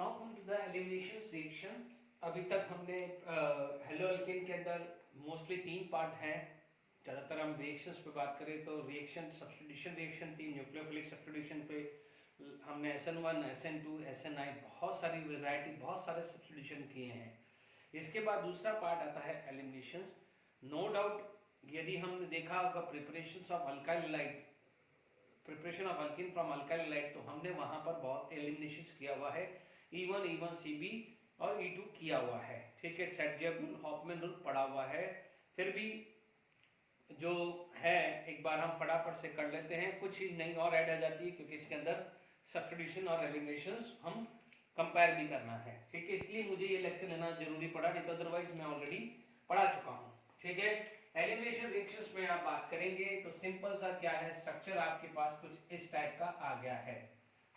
Now come to the elimination reaction. अभी तक हमने हेलो एल्केन के अंदर मोस्टली 3 पार्ट हैं। ज़्यादातर हम रिएक्शंस पे बात करें तो रिएक्शन सब्स्टिट्यूशन रिएक्शन थी, न्यूक्लियोफिलिक सब्स्टिट्यूशन पे हमने SN1 SN2 SNI बहुत सारी वेराइटी बहुत सारे सब्स्टिट्यूशन किए हैं। इसके बाद दूसरा पार्ट आता है एलिमिनेशन। नो डाउट यदि हमने देखा होगा preparation of alkyl halide, preparation of alkyne from alkyl halide, तो हमने वहां पर बहुत एलिमिनेशन किया हुआ है। E1 E1 CB और E2 किया हुआ है, ठीक है। सेटजेब रूल, हॉफमैन रूल पड़ा हुआ है। फिर भी जो है एक बार हम फटाफट से कर लेते हैं, कुछ चीज नहीं और ऐड आ जाती है क्योंकि इसके अंदर सब्स्टिट्यूशन और एलिमिनेशन हम कंपेयर भी करना है, ठीक है। इसलिए मुझे ये लेक्चर लेना जरूरी पड़ा, नहीं तो अदरवाइज मैं ऑलरेडी पढ़ा चुका हूँ, ठीक है। एलिमिनेशन रिएक्शंस में आप बात करेंगे तो सिंपल सा क्या है, स्ट्रक्चर आपके पास कुछ इस टाइप का आ गया है।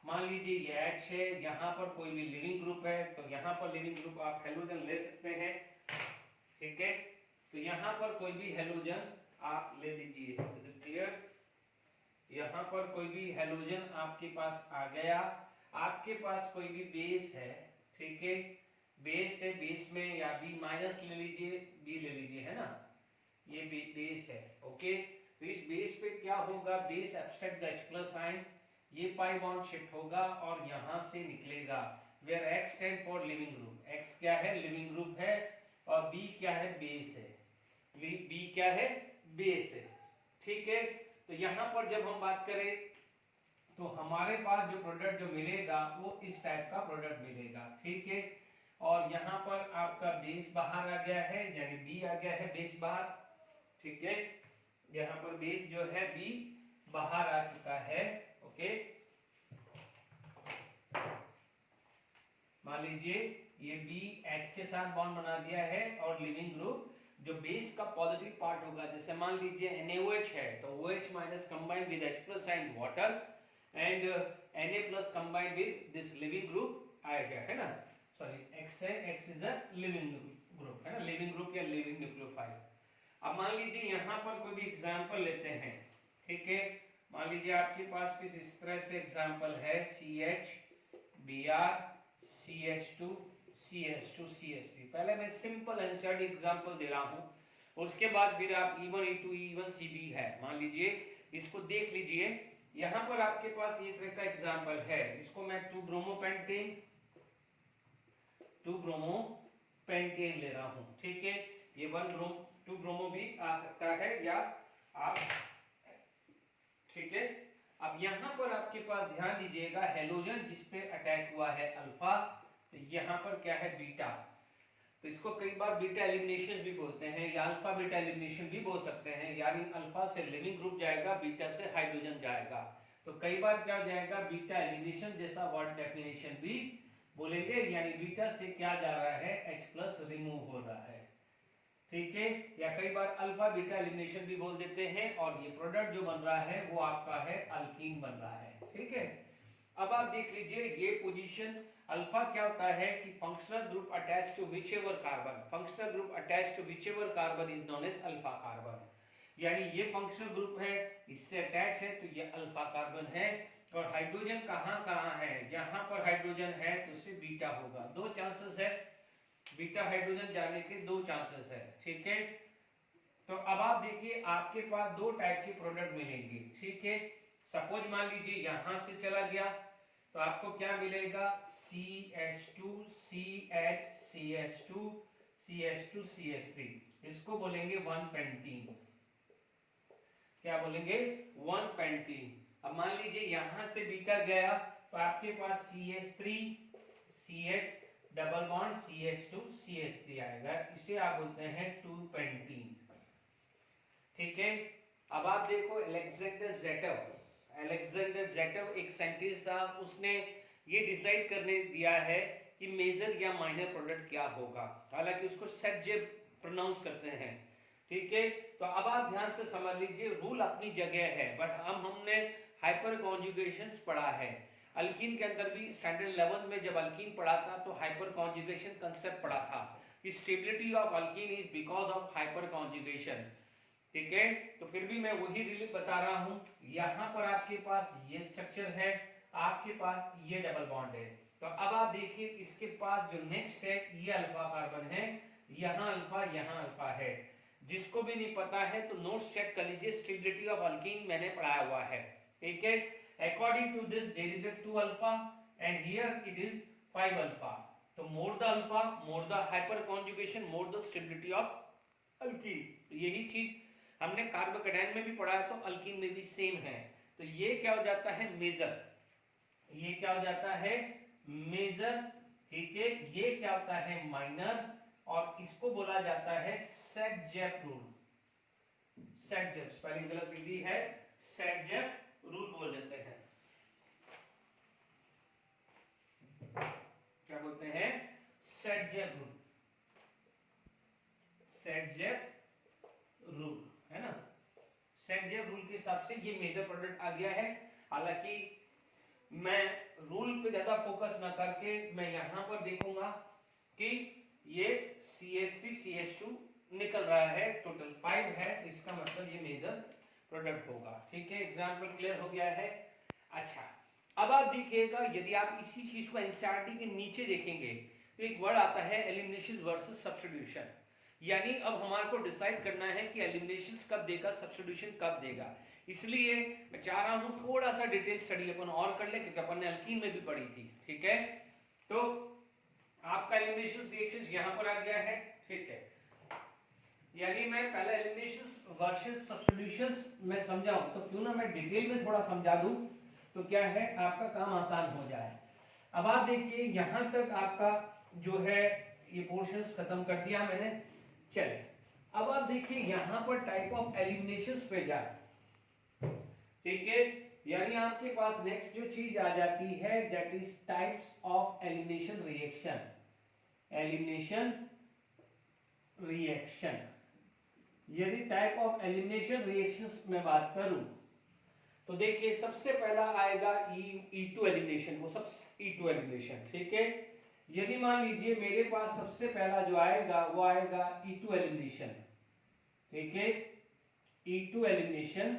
मान लीजिए ये H है, यहाँ पर कोई भी लिविंग ग्रुप है तो यहाँ पर लिविंग ग्रुप आप हेलोजन ले सकते हैं, ठीक है। तो यहाँ पर कोई भी हेलोजन आप ले लीजिए, क्लियर। यहाँ पर कोई भी हेलोजन आपके पास आ गया। आपके पास कोई भी बेस है, ठीक है। बेस है, बेस में या B माइनस ले लीजिए, B ले लीजिए, है ना। ये बेस है, ओके। तो इस बेस पे क्या होगा, base abstract the H+ ion, ये पाई बॉन्ड शिफ्ट होगा और यहां से निकलेगा। Where X stand for living group, X क्या है, लिविंग ग्रुप है, और B क्या है, बेस है। B क्या है, बेस है, ठीक है। तो यहां पर जब हम बात करें तो हमारे पास जो प्रोडक्ट जो मिलेगा वो इस टाइप का प्रोडक्ट मिलेगा, ठीक है। और यहाँ पर आपका बेस बाहर आ गया है, यानी B आ गया है बेस बाहर, ठीक है। यहाँ पर बेस जो है B बाहर आ चुका है, ओके। मान लीजिए ये B H के साथ बॉन्ड बना दिया है और लिविंग ग्रुप जो बेस का पॉजिटिव पार्ट होगा, जैसे मान लीजिए NaOH है तो OH minus combined with H+ and water and Na+ combined with this leaving group आएगा, है ना। सॉरी X है, X is a leaving group, है ना, लिविंग ग्रुप या लिविंग न्यूक्लियोफाइल। अब मान लीजिए यहाँ पर कोई भी एग्जाम्पल लेते हैं, ठीक है। मान लीजिए आपके पास किस इस तरह से एग्जाम्पल है CH Br CH2 CH2 CH3। पहले मैं सिंपल एनसीईआरटी एग्जाम्पल दे रहा हूँ, उसके बाद फिर आप E1 E2 E1 CB है, मान लीजिए इसको देख लीजिए। यहाँ पर आपके पास ये तरह का एग्जाम्पल है, इसको मैं 2-ब्रोमोपेंटेन ले रहा हूँ, ठीक है। ये 2-ब्रोमो भी आ सकता है या आप, ठीक है। अब यहाँ पर आपके पास ध्यान दीजिएगा, हेलोजन जिसपे अटैक हुआ है अल्फा, तो यहाँ पर क्या है, बीटा। तो इसको कई बार बीटा एलिमिनेशन भी बोलते हैं या अल्फा बीटा एलिमिनेशन भी बोल सकते हैं, यानी अल्फा से लिविंग ग्रुप जाएगा, बीटा से हाइड्रोजन जाएगा। तो कई बार क्या हो जाएगा, बीटा एलिमिनेशन जैसा वर्ड डेफिनेशन भी बोलेंगे, यानी बीटा से क्या जा रहा है, H+ रिमूव हो रहा है, ठीक है। या कई बार अल्फा बीटा एलिमिनेशन भी बोल देते हैं, और ये प्रोडक्ट जो बन रहा है वो आपका है अल्कीन बन रहा है, ठीक है। अब आप देख लीजिए ये पोजीशन अल्फा क्या होता है कि functional group attach to whichever carbon, functional group attach to whichever carbon is known as alpha carbon, यानी ये फंक्शनल ग्रुप है, इससे अटैच है तो ये अल्फा कार्बन है। और हाइड्रोजन कहाँ कहाँ है, यहाँ पर हाइड्रोजन है तो इससे बीटा होगा, 2 चांसेस है, बीटा हाइड्रोजन जाने के 2 चांसेस है, ठीक है। तो अब आप देखिए आपके पास 2 टाइप के प्रोडक्ट मिलेंगे, ठीक है। सपोज मान लीजिए यहां से चला गया तो आपको क्या मिलेगा, CH2 CH CH2 CH2 CH3, इसको बोलेंगे 1 पेंटीन। क्या बोलेंगे, 1 पेंटीन। अब मान लीजिए यहां से बीटा गया तो आपके पास CH3 CH double bond CH2 CH3 आएगा, इसे आप बोलते हैं 2 पेंटीन, ठीक है। अब आप देखो अलेक्जेंडर जेटव एक साइंटिस्ट था, उसने ये डिसाइड करने दिया है कि मेजर या माइनर प्रोडक्ट क्या होगा, हालांकि उसको सेटजेब प्रोनाउंस करते हैं, ठीक है। तो अब आप ध्यान से समझ लीजिए, रूल अपनी जगह है, बट हमने हाइपर कॉन्जुगेशन पढ़ा है। अल्कीन के अंदर भी स्टैंडर्ड 11 में जब अल्कीन पढ़ा था तो हाइपर कॉन्जुगेशन कंसेप्ट पढ़ा था कि stability of alkene is because of hyper conjugation, ठीक है। तो फिर भी मैं वही रिलीफ बता रहा हूं, यहां पर आपके पास ये स्ट्रक्चर है, आपके पास ये डबल बॉन्ड है, तो अब आप देखिए इसके पास जो नेक्स्ट है ये अल्फा कार्बन है, यहाँ अल्फा है। जिसको भी नहीं पता है तो नोट्स चेक कर लीजिए, स्टेबिलिटी ऑफ अल्कीन मैंने पढ़ाया हुआ है, ठीक है। According to this there is a 2 alpha and here it is 5 alpha. तो more the alpha, more the hyper conjugation, more the stability of alkene. तो यही चीज हमने कार्बोकेटायन में भी पढ़ा है, तो अल्कीन में भी सेम है। तो ये क्या हो जाता है मेजर, ये क्या हो जाता है मेजर, ठीक है। ये क्या होता है माइनर, और इसको बोला जाता है सेट-जेफ रूल। सेट-जेफ स्पेलिंग गलत लिखी है, सेट-जेफ रूल बोल देते हैं। क्या बोलते हैं? सेट-जेफ रूल, सेट-जेफ रूल, है ना। सेट-जेफ रूल के हिसाब से ये मेजर प्रोडक्ट आ गया है। हालांकि मैं रूल पे ज्यादा फोकस ना करके मैं यहां पर देखूंगा कि ये CH3 CH2 निकल रहा है, टोटल 5 है, इसका मतलब ये मेजर प्रोडक्ट होगा, ठीक है। एग्जांपल क्लियर हो गया है। अच्छा, अब आप देखिएगा, यदि आप इसी चीज को एनसीईआरटी के नीचे देखेंगे तो एक वर्ड आता है एलिमिनेशन वर्सेस सब्स्टिट्यूशन। यानी अब हमारे को डिसाइड करना है कि एलिमिनेशन कब देगा, सब्स्टिट्यूशन कब देगा। इसलिए मैं चाह रहा हूं थोड़ा सा डिटेल स्टडी अपन और कर ले, क्योंकि अपन ने अल्कीन में भी पढ़ी थी, ठीक है। तो आपका एलिमिनेशन रिएक्शंस यहां पर आ गया है, ठीक है। यानी मैं पहले एलिमिनेशन वर्सेस सब्स्टिट्यूशंस में समझाऊं, तो क्यों ना मैं डिटेल में थोड़ा समझा दूं, तो क्या है आपका काम आसान हो जाए। अब आप देखिए यहां तक आपका जो है ये पोर्शंस खत्म कर दिया मैंने। चलिए अब आप देखिए यहां पर टाइप ऑफ एलिमिनेशंस पे जाए, ठीक है। यानी आपके पास नेक्स्ट जो चीज आ जाती है that is types of elimination reaction. Elimination reaction, यदि टाइप ऑफ एलिमिनेशन रिएक्शंस में बात करूं तो देखिए सबसे पहला आएगा E2 एलिमिनेशन, वो सब E2 एलिमिनेशन, ठीक है। यदि मान लीजिए मेरे पास सबसे पहला जो आएगा वो आएगा E2 एलिमिनेशन, ठीक है। E2 एलिमिनेशन,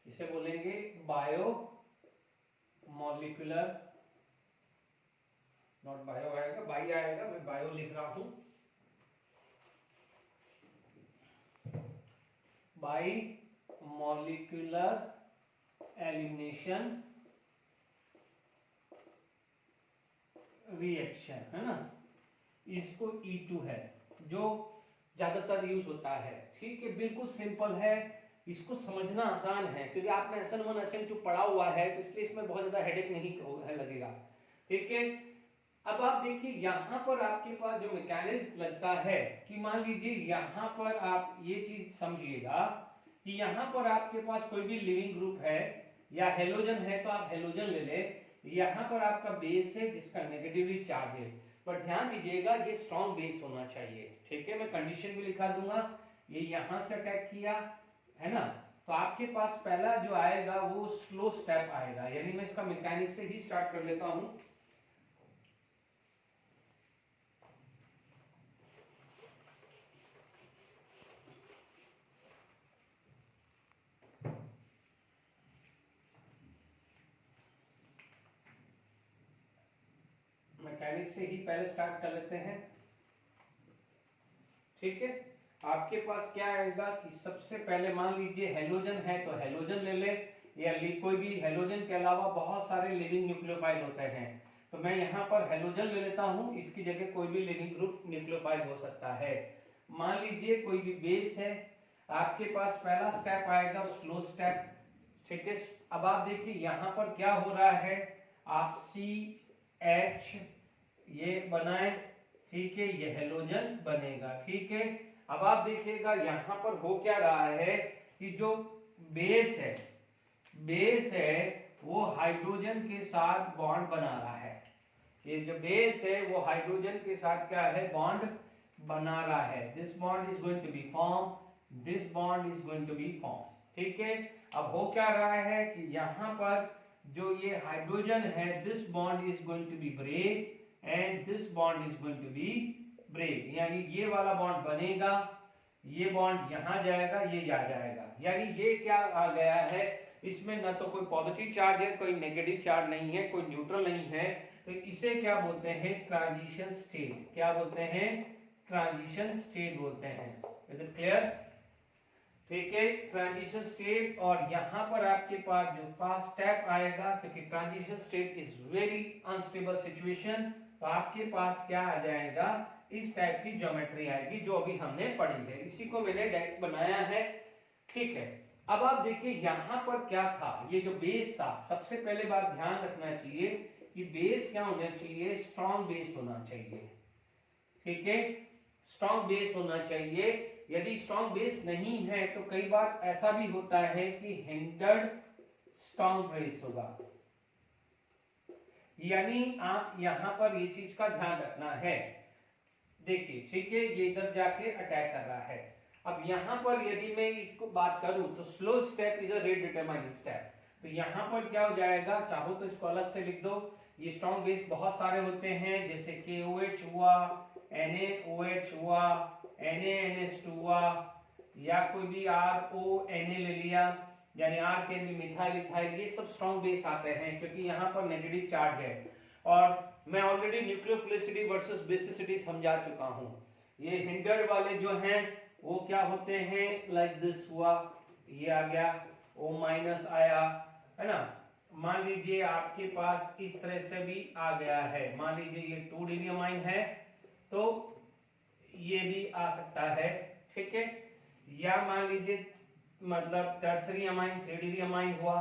इसे बोलेंगे बायो मॉलिक्यूलर, नॉट बायो आएगा, बाई आएगा, मैं बायो लिख रहा हूं, बाई मॉलिक्यूलर एलिमिनेशन रिएक्शन, है ना। इसको E2 है जो ज्यादातर यूज होता है, ठीक है। बिल्कुल सिंपल है, इसको समझना आसान है क्योंकि आपने SN1 SN2 पढ़ा हुआ है, तो इसलिए इसमें बहुत ज्यादा हेडेक नहीं लगेगा, ठीक है। अब आप देखिए यहाँ पर आपके पास जो मैकेनिज्म लगता है कि मान लीजिए यहाँ पर आप ये चीज समझिएगा कि यहाँ पर आपके पास कोई भी लिविंग ग्रुप है या हेलोजन है तो आप हेलोजन ले ले। यहाँ पर आपका बेस है जिसका नेगेटिवली चार्ज है, पर ध्यान दीजिएगा ये स्ट्रॉन्ग बेस होना चाहिए, ठीक है। मैं कंडीशन भी लिखा दूंगा, ये यहाँ से अटैक किया, है ना। तो आपके पास पहला जो आएगा वो स्लो स्टेप आएगा, यानी मैं इसका मैकेनिज्म से ही स्टार्ट कर लेता हूं। मैकेनिक्स से ही पहले स्टार्ट कर लेते हैं, ठीक है। आपके पास क्या आएगा कि सबसे पहले मान लीजिए हेलोजन है तो हेलोजन ले ले, या कोई भी हेलोजन के अलावा बहुत सारे लिविंग न्यूक्लियोफाइल होते हैं, तो मैं यहाँ पर हेलोजन ले लेता हूँ, इसकी जगह कोई भी लिविंग ग्रुप न्यूक्लियोफाइल हो सकता है। मान लीजिए कोई भी बेस है, आपके पास पहला स्टेप आएगा स्लो स्टेप, ठीक है। अब आप देखिए यहाँ पर क्या हो रहा है, आप CH ये बनाए, ठीक है, ये हेलोजन बनेगा, ठीक है। अब आप देखिएगा यहाँ पर हो क्या रहा है कि जो बेस है वो हाइड्रोजन के साथ बॉन्ड बना रहा है। ये जो बेस है वो हाइड्रोजन के साथ क्या है, बॉन्ड बना रहा है। This bond is going to be form, this bond is going to be form, ठीक है। अब हो क्या रहा है कि यहाँ पर जो ये हाइड्रोजन है, this bond is going to be break and this bond is going to be break, यानी ये वाला बॉन्ड बनेगा, ये बॉन्ड यहाँ जाएगा, ये जा जाएगा, यानी ये क्या आ गया है, इसमें न तो कोई पॉजिटिव चार्ज है, कोई नेगेटिव चार्ज नहीं है, कोई न्यूट्रल नहीं है, तो इसे क्या बोलते हैं, ट्रांजिशन स्टेट। क्या बोलते हैं, ट्रांजिशन स्टेट बोलते हैं। Is it clear? ठीक है, ट्रांजिशन स्टेट। और यहाँ पर आपके पास जो फर्स्ट स्टेप आएगा, क्योंकि transition state is very unstable situation, तो आपके पास क्या आ जाएगा, इस टाइप की ज्योमेट्री आएगी जो अभी हमने पढ़ी है, इसी को मैंने डायरेक्ट बनाया है। ठीक है, अब आप देखिए यहाँ पर क्या था, ये जो बेस था, सबसे पहले बात ध्यान रखना चाहिए कि बेस क्या होना चाहिए, स्ट्रॉन्ग बेस होना चाहिए। ठीक है, स्ट्रॉन्ग बेस होना चाहिए। यदि स्ट्रॉन्ग बेस नहीं है तो कई बार ऐसा भी होता है कि हिंडर्ड स्ट्रॉन्ग बेस होगा, यानी आप यहां पर ये चीज का ध्यान रखना है। देखिए, ठीक है, ये इधर जाके अटैक कर रहा है। अब यहां पर यदि मैं इसको बात करूं तो slow step is a rate determining step, तो यहां पर क्या हो जाएगा, चाहो तो इसको अलग से लिख दो। ये स्ट्रॉन्ग बेस बहुत सारे होते हैं, जैसे KOH हुआ, NaOH हुआ, NaNH2 हुआ, या कोई भी RONA ले लिया, यानी R can be methyl ethyl, ये सब स्ट्रॉन्ग बेस आते हैं क्योंकि यहाँ पर नेगेटिव चार्ज है। और मैं ऑलरेडी न्यूक्लियोफिलिसिटी वर्सेस बेसिसिटी समझा चुका हूँ। ये हिंडर्ड वाले जो हैं वो क्या होते हैं, लाइक दिस हुआ, ये आ गया, O- आया, है ना। मान लीजिए आपके पास इस तरह से भी आ गया है, मान लीजिए ये 2 डिनियमाइन है तो ये भी आ सकता है। ठीक है, या मान लीजिए मतलब टर्सरी अमाइन 3 डिनियमाइन हुआ,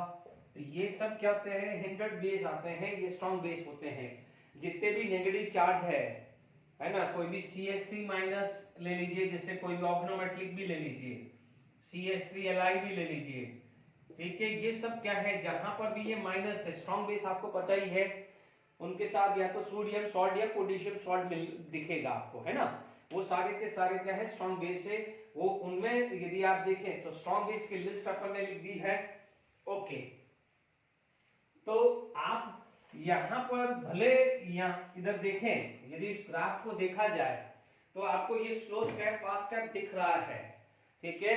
तो ये सब क्या होते हैं, हिंडर्ड बेस आते हैं, ये स्ट्रॉन्ग बेस होते हैं। जितने भी नेगेटिव चार्ज है ना, कोई भी CH3 माइनस ले लीजिए, जैसे कोई भी ऑर्गेनोमेटलिक भी ले लीजिए, CH3Li भी ले लीजिए। ठीक है, ये सब क्या है, जहां पर भी ये माइनस है, स्ट्रॉन्ग बेस आपको पता ही है, उनके साथ या तो सोडियम सॉल्ट या पोटेशियम सॉल्ट दिखेगा आपको, है ना। वो सारे के सारे क्या है, स्ट्रॉन्ग बेस है। वो उनमें यदि आप देखें तो स्ट्रॉन्ग बेस की लिस्ट अपन ने लिख दी है। ओके, तो आप यहां पर भले यहाँ इधर देखें, यदि इस ग्राफ को देखा जाए तो आपको ये स्लो स्टेप फास्ट स्टेप दिख रहा है। ठीक है,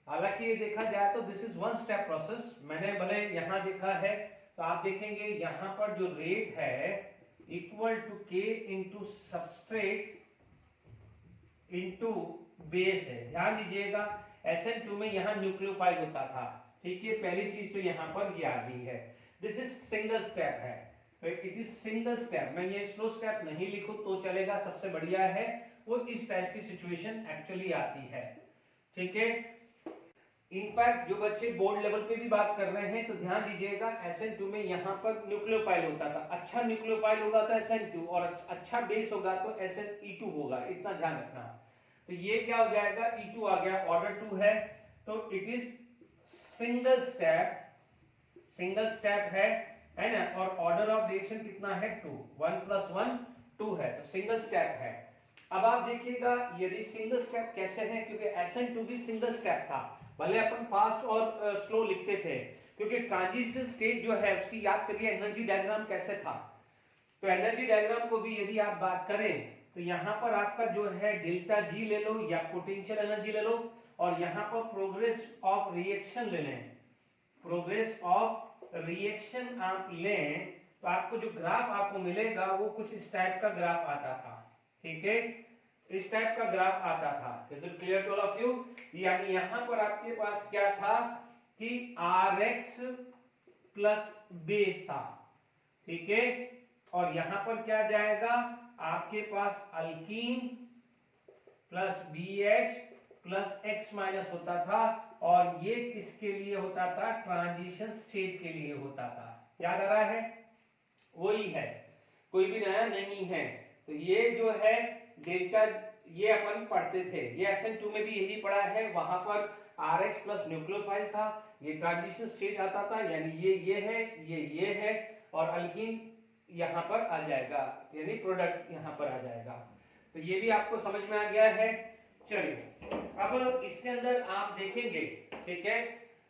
हालांकि ये देखा जाए तो this is one step process, मैंने भले यहां देखा है, तो आप देखेंगे यहां पर जो रेट है equal to K into substrate into base है। ध्यान दीजिएगा, SN2 में यहाँ न्यूक्लियोफाइल होता था। ठीक है, पहली चीज तो यहाँ पर ये आ गई है, दिस इज सिंगल स्टेप है, तो इट इज सिंगल स्टेप। मैं ये स्लो स्टेप नहीं लिखूं तो चलेगा, सबसे बढ़िया है वो इस टाइप की सिचुएशन एक्चुअली आती है। ठीक है, इनफैक्ट जो बच्चे बोर्ड लेवल पे भी बात कर रहे हैं तो ध्यान दीजिएगा, SN2 में यहाँ पर न्यूक्लियोफाइल होता था, अच्छा न्यूक्लियोफाइल होगा तो SN2, और अच्छा बेस होगा तो SnE2 होगा, इतना ध्यान रखना। तो ये क्या हो जाएगा, E2 आ गया, ऑर्डर 2 है, तो इट इज सिंगल स्टेप है ना, और ऑर्डर ऑफ रिएक्शन कितना है, 2, 1 + 1 2 है, तो सिंगल स्टेप है। अब आप देखिएगा यदि सिंगल स्टेप कैसे है, क्योंकि SN2 भी सिंगल स्टेप था, भले अपन फास्ट और स्लो लिखते थे, क्योंकि ट्रांजिशन स्टेट जो है उसकी याद करिए एनर्जी डायग्राम कैसे था। तो एनर्जी डायग्राम को भी यदि आप बात करें तो यहाँ पर आपका जो है डेल्टा G ले लो या पोटेंशियल एनर्जी ले लो, और यहाँ पर प्रोग्रेस ऑफ रिएक्शन ले लें, प्रोग्रेस ऑफ रिएक्शन आप लें, तो आपको जो ग्राफ आपको मिलेगा वो कुछ इस टाइप का ग्राफ आता था। ठीक है, इस टाइप का ग्राफ आता था। Is it clear to all of you? यानी यहां पर आपके पास क्या था कि Rx प्लस बेस था। ठीक है, और यहां पर क्या जाएगा, आपके पास alkene plus BH plus X minus होता था, और ये किसके लिए होता था, ट्रांजिशन स्टेट के लिए होता था। याद आ रहा है, वही है, कोई भी नया नहीं है। तो ये जो है डेल्टा, ये अपन पढ़ते थे, ये SN2 में भी यही पढ़ा है, वहां पर Rx प्लस न्यूक्लियोफाइल था, ये ट्रांजिशन स्टेट आता था, यानी ये है, ये है, और अल्कीन यहाँ पर आ जाएगा, यानी प्रोडक्ट यहाँ पर आ जाएगा। तो ये भी आपको समझ में आ गया है। चलिए, अब इसके अंदर आप देखेंगे, ठीक है,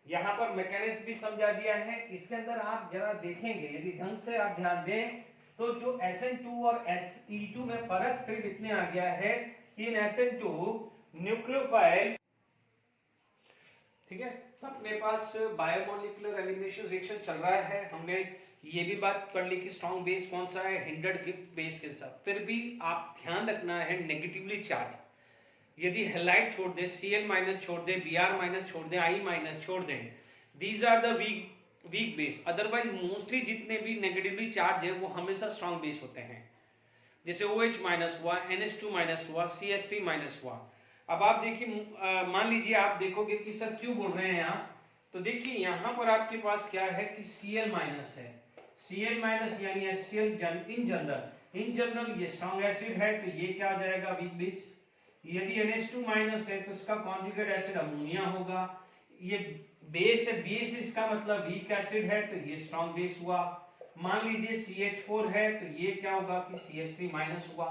यहाँ पर मैकेनिज्म भी समझा दिया है, इसके अंदर आप जरा देखेंगे, यदि ढंग से आप ध्यान दें तो जो SN2 और SE2 में फर्क सिर्फ इतने आ गया है कि इन SN2 न्यूक्लियोफाइल, ठीक है। तो अपने पास बायोमोलिकुलर एलिमिनेशन रिएक्शन चल रहा है। हमने ये भी बात कर ली कि स्ट्रॉन्ग बेस कौन सा है, हिंडर्ड गिफ्ट बेस के साथ। फिर भी आप ध्यान रखना है नेगेटिवली चार्ज यदि हैलाइड छोड़ दे, Cl माइनस छोड़ दे, Br माइनस छोड़ दे, I माइनस छोड़ दें, these are the weak base. Otherwise mostly जितने भी नेगेटिवली चार्ज है वो हमेशा स्ट्रॉन्ग बेस होते हैं। जैसे OH माइनस हुआ, NH2 माइनस हुआ, CH3 माइनस हुआ। अब आप देखिए, मान लीजिए आप देखोगे कि सर क्यों बोल रहे हैं आप, तो देखिए यहाँ पर आपके पास क्या है कि Cl माइनस है। Cl माइनस यानी HCl इन जनरल ये स्ट्रॉन्ग एसिड है, तो ये क्या आ जाएगा, वीक बेस। यदि NH2 माइनस है तो इसका कॉन्जुगेट एसिड अमोनिया होगा। ये बेस है, बेस इसका मतलब वीक एसिड है, तो ये स्ट्रॉन्ग बेस हुआ। मान लीजिए CH4 है तो ये क्या होगा कि CH3 माइनस हुआ।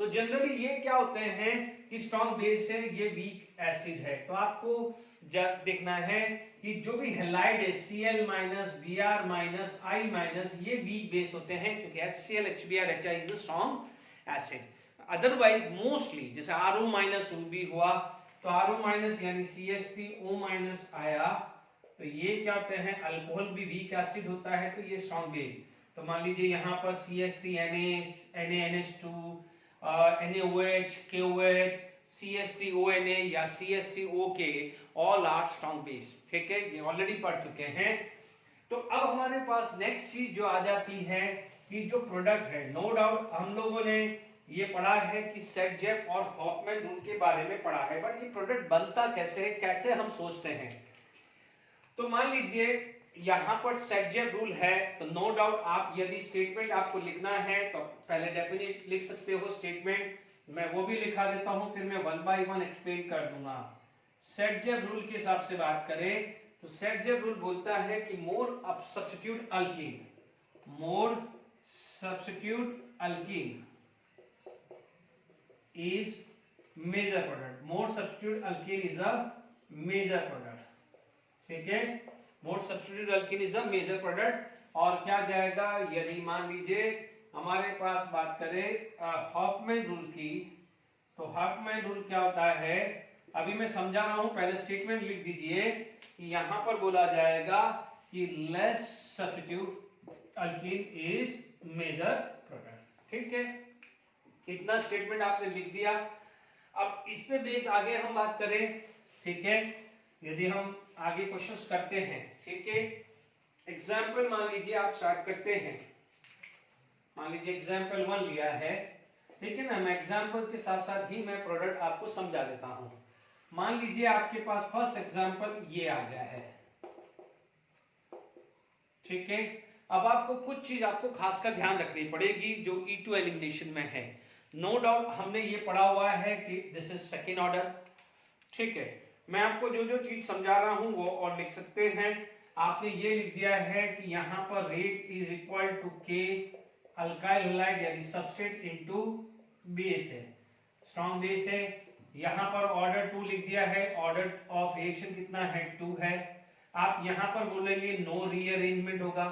तो जनरली ये क्या होते हैं कि स्ट्रॉन्ग बेस है, ये वीक एसिड है। तो आपको देखना है कि जो भी हैलाइड है Cl minus, Br minus, I minus, ये वीक बेस होते हैं क्योंकि HCl, HBr, HI is the strong acid. Otherwise mostly जैसे RO माइनस भी हुआ तो RO माइनस यानी CH3O माइनस आया, तो ये क्या होते हैं, अल्कोहल भी वीक एसिड होता है, तो ये स्ट्रॉन्ग बेस। तो मान लीजिए यहाँ पर CH3Na, NaNH2, NaOH, KOH, CH3ONa या CH3OK, all are strong base. ठीक है, ये ऑलरेडी पढ़ चुके हैं। तो अब हमारे पास नेक्स्ट चीज जो आ जाती है कि जो प्रोडक्ट है, नो डाउट हम लोगों ने ये पढ़ा है कि सेटजेफ और हॉफमैन रूल के बारे में पढ़ा है, बट ये प्रोडक्ट बनता कैसे है, कैसे हम सोचते हैं। तो मान लीजिए यहां पर सेटजेफ रूल है, तो नो डाउट आप यदि स्टेटमेंट आपको लिखना है तो पहले डेफिनेशन लिख सकते हो स्टेटमेंट, मैं वो भी लिखा देता हूं, फिर मैं वन बाय वन एक्सप्लेन कर दूंगा। सेटजेफ रूल के हिसाब से बात करें तो सेटजेफ रूल बोलता है कि more of substitute alkyne, more substitute alkyne is major product, more substitute alkene is a major product। ठीक है, more substitute alkene is a major product। और क्या जाएगा, यदि मान लीजिए हमारे पास बात करें हॉफमैन रूल की, तो हॉफमैन रूल क्या होता है, अभी मैं समझा रहा हूं, पहले स्टेटमेंट लिख दीजिए कि यहां पर बोला जाएगा कि less substitute alkene is major product. ठीक है, इतना स्टेटमेंट आपने लिख दिया। अब इस पे बेस आगे हम बात करें। ठीक है, यदि हम आगे क्वेश्चंस करते हैं, ठीक है, एग्जाम्पल मान लीजिए आप स्टार्ट करते हैं। मान लीजिए एग्जाम्पल 1 लिया है, ठीक है ना, मैं एग्जाम्पल के साथ साथ ही मैं प्रोडक्ट आपको समझा देता हूं। मान लीजिए आपके पास फर्स्ट एग्जाम्पल ये आ गया है। ठीक है, अब आपको कुछ चीज आपको खासकर ध्यान रखनी पड़ेगी जो E2 एलिमिनेशन में है। नो डाउट हमने ये पढ़ा हुआ है कि दिस इज सेकेंड ऑर्डर। ठीक है, मैं आपको जो जो चीज समझा रहा हूं वो और लिख सकते हैं। आपने ये लिख दिया है कि यहां पर rate is equal to K alkyl halide यानी सबस्ट्रेट इनटू बेस है, स्ट्रॉन्ग बेस है। यहां पर ऑर्डर 2 लिख दिया है, ऑर्डर ऑफ रिएक्शन कितना है, 2 है। आप यहां पर बोलेंगे नो रीअरेंजमेंट होगा,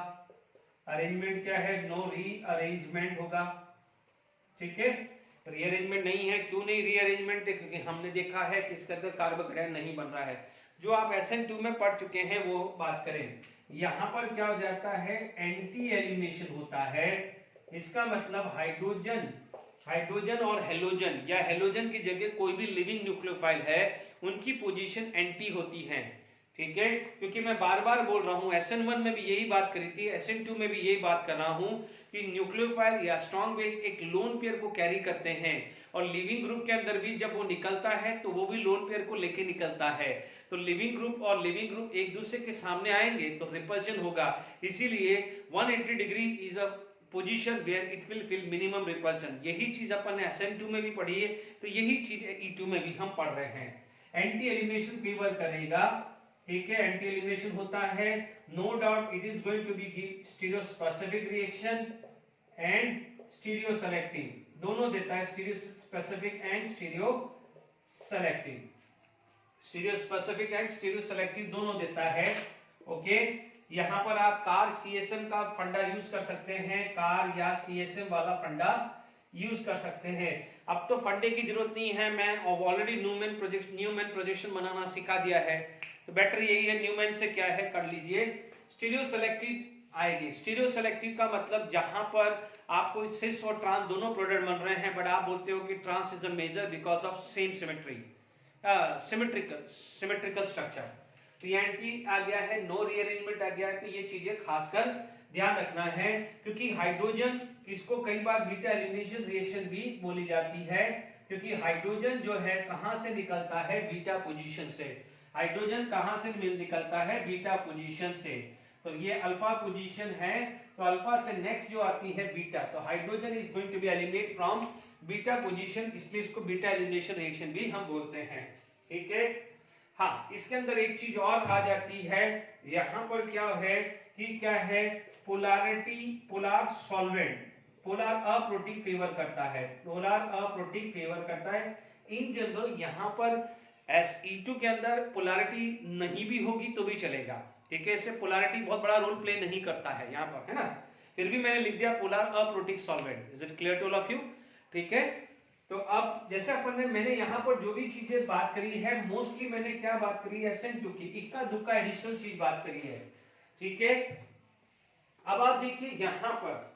अरेंजमेंट क्या है, नो रीअरेंजमेंट होगा। ठीक है, रीअरेंजमेंट नहीं है, क्यों नहीं रीअरेंजमेंट है, क्योंकि हमने देखा है कि इसके अंदर कार्बोकेटायन नहीं बन रहा है। जो आप SN2 में पढ़ चुके हैं वो बात करें। यहां पर क्या हो जाता है, एंटी एलिमिनेशन होता है। इसका मतलब हाइड्रोजन और हेलोजन या हेलोजन की जगह कोई भी लिविंग न्यूक्लियोफाइल है उनकी पोजीशन एंटी होती है। ठीक है, क्योंकि मैं बार बार बोल रहा हूं, SN1 में भी यही बात करी थी, SN2 में भी यही बात कर रहा हूं कि न्यूक्लियोफाइल या स्ट्रॉन्ग बेस एक लोन पेयर को कैरी करते हैं, और लिविंग ग्रुप के अंदर भी जब वो निकलता है तो वो भी लोन पेयर को लेके निकलता है। तो लिविंग ग्रुप और लिविंग ग्रुप एक दूसरे के सामने आएंगे तो रिपल्जन होगा, इसीलिए 180 degree is a position where it will feel minimum repulsion. यही चीज अपन ने SN2 में भी पढ़ी है, तो यही चीज E2 में भी हम पढ़ रहे हैं। एंटी एलिमिनेशन फेवर करेगा। ठीक है, एंटी एलिमिनेशन होता है, no doubt it is going to be give stereospecific reaction and stereoselective, दोनों देता है, stereospecific and stereoselective, stereospecific and stereoselective दोनों देता है। ओके, यहां पर आप कार CSM का फंडा यूज कर सकते हैं, कार या CSM वाला फंडा यूज कर सकते हैं। अब तो फंडे की जरूरत नहीं है, मैं ऑलरेडी न्यूमैन प्रोजेक्शन बनाना सिखा दिया है, तो बेटर यही है न्यूमैन से क्या है कर लीजिए। स्टीरियो सेलेक्टिव आएगी। स्टीरियो सेलेक्टिव का मतलब जहां पर आपको सिस और ट्रांस दोनों प्रोडक्ट बन रहे हैं, बट आप बोलते हो कि trans is a major because of same symmetry, symmetrical structure. तो एंटी आ गया है, नो रीअरेंजमेंट आ गया है, तो ये चीजें खासकर ध्यान रखना है, क्योंकि हाइड्रोजन, इसको कई बार बीटा एलिमिनेशन रिएक्शन भी बोली जाती है, क्योंकि हाइड्रोजन जो है कहां से निकलता है, बीटा पोजीशन से। हाइड्रोजन कहां से निकलता है, बीटा पोजीशन से। तो ये अल्फा पोजीशन है, तो अल्फा से नेक्स्ट जो आती है बीटा, तो hydrogen is going to be eliminate from beta position, इसलिए इसको बीटा एलिमिनेशन रिएक्शन भी हम बोलते हैं। ठीक है। हाँ, इसके अंदर एक चीज और आ जाती है, यहां पर क्या है कि क्या है, polarity, polar solvent, polar aprotic favour करता है, पोलर अप्रोटिक फेवर करता है। इन जनरल यहां पर SE2 के अंदर पोलैरिटी नहीं भी होगी तो भी चलेगा। ठीक है, इससे पोलैरिटी बहुत बड़ा रोल प्ले नहीं करता है यहाँ पर, है ना, फिर भी मैंने लिख दिया polar aprotic solvent. Is it clear to all of you? ठीक है। तो अब जैसे अपन ने, मैंने यहाँ पर जो भी चीजें बात करी है, मोस्टली मैंने क्या बात करी है, SN2 की, इक्का दुक्का एडिशनल चीज बात करी है। ठीक है। अब आप देखिए यहाँ पर,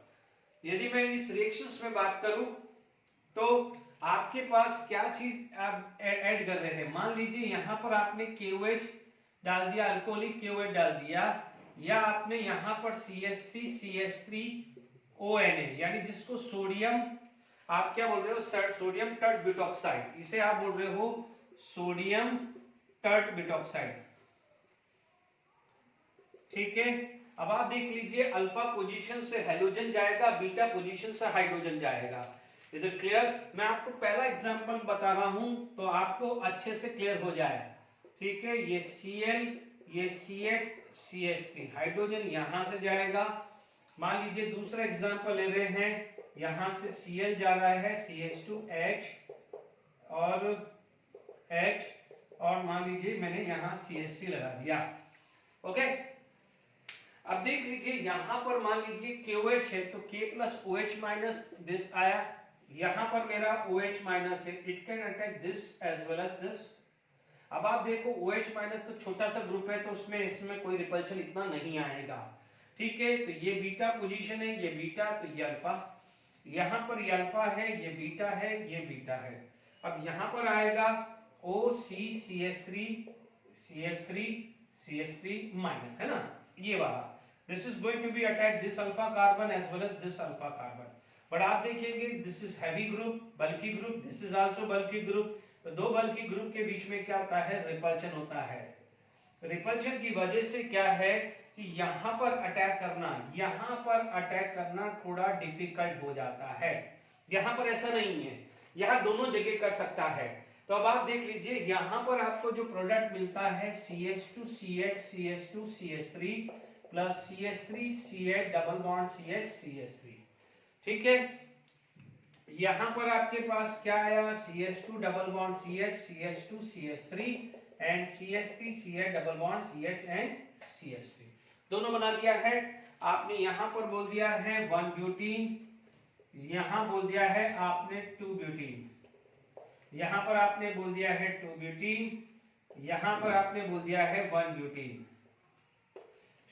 यदि मैं इस रिएक्शंस में बात करूं तो आपके पास क्या चीज आप ऐड कर रहे हैं। मान लीजिए यहाँ पर आपने KOH डाल दिया, अल्कोहलिक KOH डाल दिया, या आपने यहाँ पर CH3CH3ONA, यानी जिसको सोडियम, आप क्या बोल रहे हो, सोडियम टर्ट ब्यूटॉक्साइड, इसे आप बोल रहे हो सोडियम टर्ट ब्यूटॉक्साइड। ठीक है। अब आप देख लीजिए, अल्फा पोजीशन से हैलोजन जाएगा, बीटा पोजीशन से हाइड्रोजन जाएगा। Is it clear? मैं आपको पहला एग्जांपल बता रहा हूं तो आपको अच्छे से क्लियर हो जाए। ठीक है, ये Cl, ये CH, CH3, हाइड्रोजन यहां से जाएगा। मान लीजिए दूसरा एग्जांपल ले रहे हैं, यहां से Cl जा रहा है, CH2H और H, और मान लीजिए मैंने यहां CH3 लगा दिया। ओके। अब देख लीजिए यहां पर मान लीजिए KOH है, तो K plus OH minus this आया, यहां पर मेरा OH माइनस है, it can attack this as well as this. अब आप देखो OH माइनस तो छोटा सा ग्रुप है, तो उसमें इसमें कोई रिपल्शन इतना नहीं आएगा। ठीक है, तो ये बीटा पोजीशन है, ये बीटा, तो ये अल्फा, यहां पर ये अल्फा है, ये बीटा है, ये बीटा है। अब यहां पर आएगा OCCH3 CH3 CH3 माइनस, है ना, ये वाला। This is going to be attack this alpha carbon as well as this alpha carbon. But आप देखेंगे this is heavy group, bulky group, this is also bulky group. तो दो बल्की group के बीच में क्या होता है, रिपल्शन होता है। रिपल्शन की वजह से क्या है कि यहां पर अटैक करना, यहां पर अटैक करना थोड़ा डिफिकल्ट हो जाता है। यहां पर ऐसा नहीं है, यहां दोनों जगह कर सकता है। तो अब आप देख लीजिए यहां पर आपको जो प्रोडक्ट मिलता है CH2CH CH2CH3 plus CH3CH double bond CH ठीक है। यहां पर आपके पास क्या आया, CH2 double bond CH CH2 CH3 and CH3CH double bond CH and CH3 दोनों बना दिया है। आपने यहां पर बोल दिया है 1 ब्यूटीन, यहां बोल दिया है आपने 2 ब्यूटीन, यहां पर आपने बोल दिया है 2 ब्यूटीन, यहां पर आपने बोल दिया है 1 ब्यूटीन।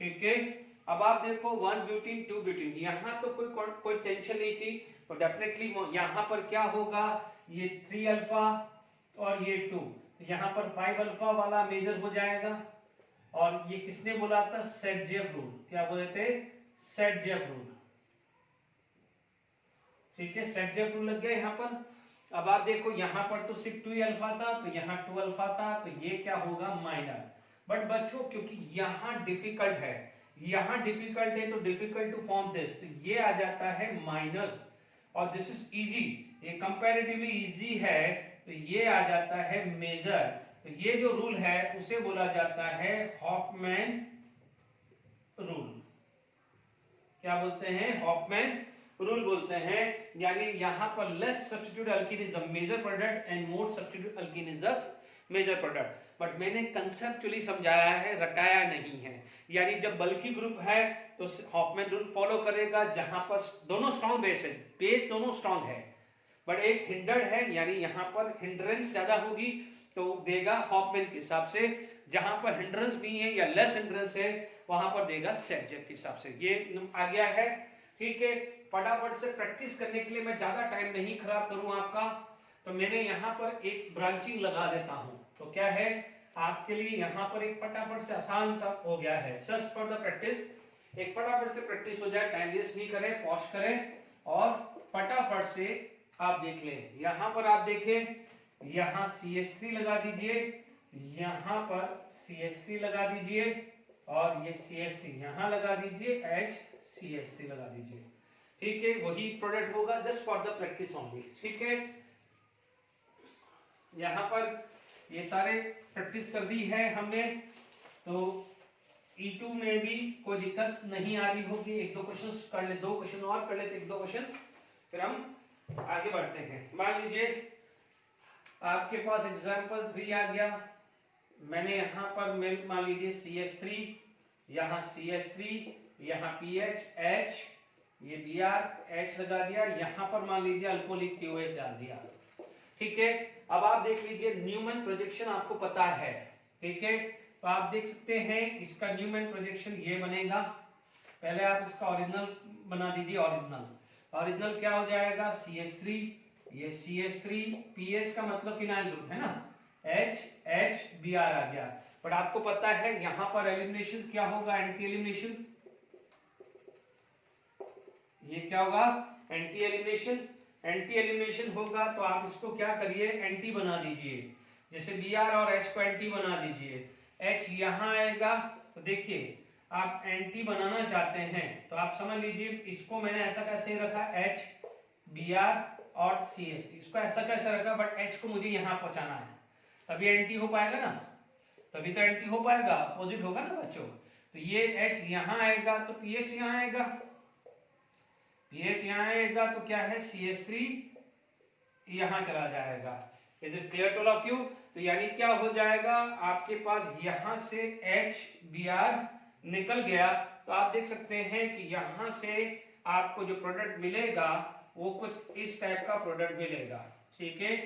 ठीक है। अब आप देखो 1 ब्यूटीन 2 ब्यूटीन, यहां तो कोई टेंशन नहीं थी, तो डेफिनेटली यहां पर क्या होगा, ये 3 अल्फा और ये 2, यहां पर 5 अल्फा वाला मेजर हो जाएगा। और ये किसने बोला था, सेट-जेफ रूल, क्या बोले थे, सेट-जेफ रूल। ठीक है, सेट-जेफ रूल लग गया यहां पर। अब आप देखो यहां पर तो सिर्फ 2 अल्फा था, तो यहां 2 अल्फा था, तो ये क्या होगा, माइनर। बट बच्चों क्योंकि यहां डिफिकल्ट है, यहां डिफिकल्ट है, तो डिफिकल्ट टू फॉर्म दिस, तो ये आ जाता है माइनर, और दिस इज इजी, ये कंपैरेटिवली इजी है, तो ये आ जाता है मेजर। तो ये जो रूल है उसे बोला जाता है हॉफमैन रूल। क्या बोलते हैं, हॉफमैन रूल बोलते हैं। यानी यहां पर less substitute alkene is the major product and more substitute alkene is the major product. But मैंने कंसेप्चुअली समझाया है, रटाया नहीं है। यानी जब बल्की ग्रुप है तो हॉफमैन रूल फॉलो करेगा, जहां पर दोनों स्ट्रॉन्ग बेस है, बेस दोनों स्ट्रॉन्ग है, बट एक हिंडर्ड है, यानी यहाँ पर हिंड्रेंस ज्यादा होगी तो देगा हॉफमैन के हिसाब से, जहां पर हिंड्रेंस नहीं है या लेस हिंड्रेंस है वहां पर देगा सेटजेक के हिसाब से। ये आ गया है, ठीक है। फटाफट से प्रैक्टिस करने के लिए मैं ज्यादा टाइम नहीं खराब करूं आपका, तो मैंने यहाँ पर एक ब्रांचिंग लगा देता हूं। तो क्या है आपके लिए यहाँ पर एक फटाफट से आसान सा हो गया है, जस्ट फॉर द प्रैक्टिस, एक फटाफट से प्रैक्टिस हो जाए, टाइम वेस्ट नहीं करें, पॉज करें और फटाफट से आप देख लें। यहां पर आप देखें, यहां CH3 लगा दीजिए, यहां पर CH3 लगा दीजिए और ये CH3 यहां लगा दीजिए, HCH3 लगा दीजिए, ठीक है। वही प्रोडक्ट होगा, just for the practice only, ठीक है। यहां पर ये सारे प्रैक्टिस कर दी है हमने, तो E2 में भी कोई दिक्कत नहीं आ रही होगी। एक दो क्वेश्चन कर ले, दो क्वेश्चन और कर लेते, एक दो क्वेश्चन, फिर हम आगे बढ़ते हैं। मान लीजिए आपके पास एग्जाम्पल 3 आ गया, मैंने यहाँ पर मान लीजिए CH3, यहाँ CH3, यहाँ PH, H, ये Br, H लगा दिया, यहाँ पर मान लीजिए अल्कोहलिक QH डाल दिया, ठीक है। अब आप देख लीजिए न्यूमैन प्रोजेक्शन आपको पता है, ठीक है। तो आप देख सकते हैं इसका न्यूमैन प्रोजेक्शन ये बनेगा। पहले आप इसका ओरिजिनल बना दीजिए, ओरिजिनल क्या हो जाएगा, CH3, ये CH3, PH का मतलब फिनाइल ग्रुप है ना, H Br आ गया। बट आपको पता है यहां पर एलिमिनेशन क्या होगा, एंटी एलिमिनेशन, ये क्या होगा, एंटी एलिमिनेशन। एंटी एलिमिनेशन होगा तो आप इसको क्या करिए, एंटी बना दीजिए, जैसे Br और H को एंटी बना दीजिए, H यहां आएगा। तो देखिए आप एंटी बनाना चाहते हैं तो आप समझ लीजिए, इसको मैंने ऐसा कैसे रखा, H Br और CH, इसको ऐसा कैसे रखा, बट H को मुझे यहां पहुंचाना है, तभी एंटी हो पाएगा ना, तभी तो एंटी हो पाएगा, अपोजिट होगा ना बच्चों। तो ये H यहां आएगा तो PH यहां आएगा, PH यहां आएगा तो क्या है, CH3 यहां चला जाएगा। Is it clear to all of you? तो यानी क्या हो जाएगा, आपके पास यहां से HBr निकल गया, तो आप देख सकते हैं कि यहां से आपको जो प्रोडक्ट मिलेगा वो कुछ इस टाइप का प्रोडक्ट मिलेगा, ठीक है।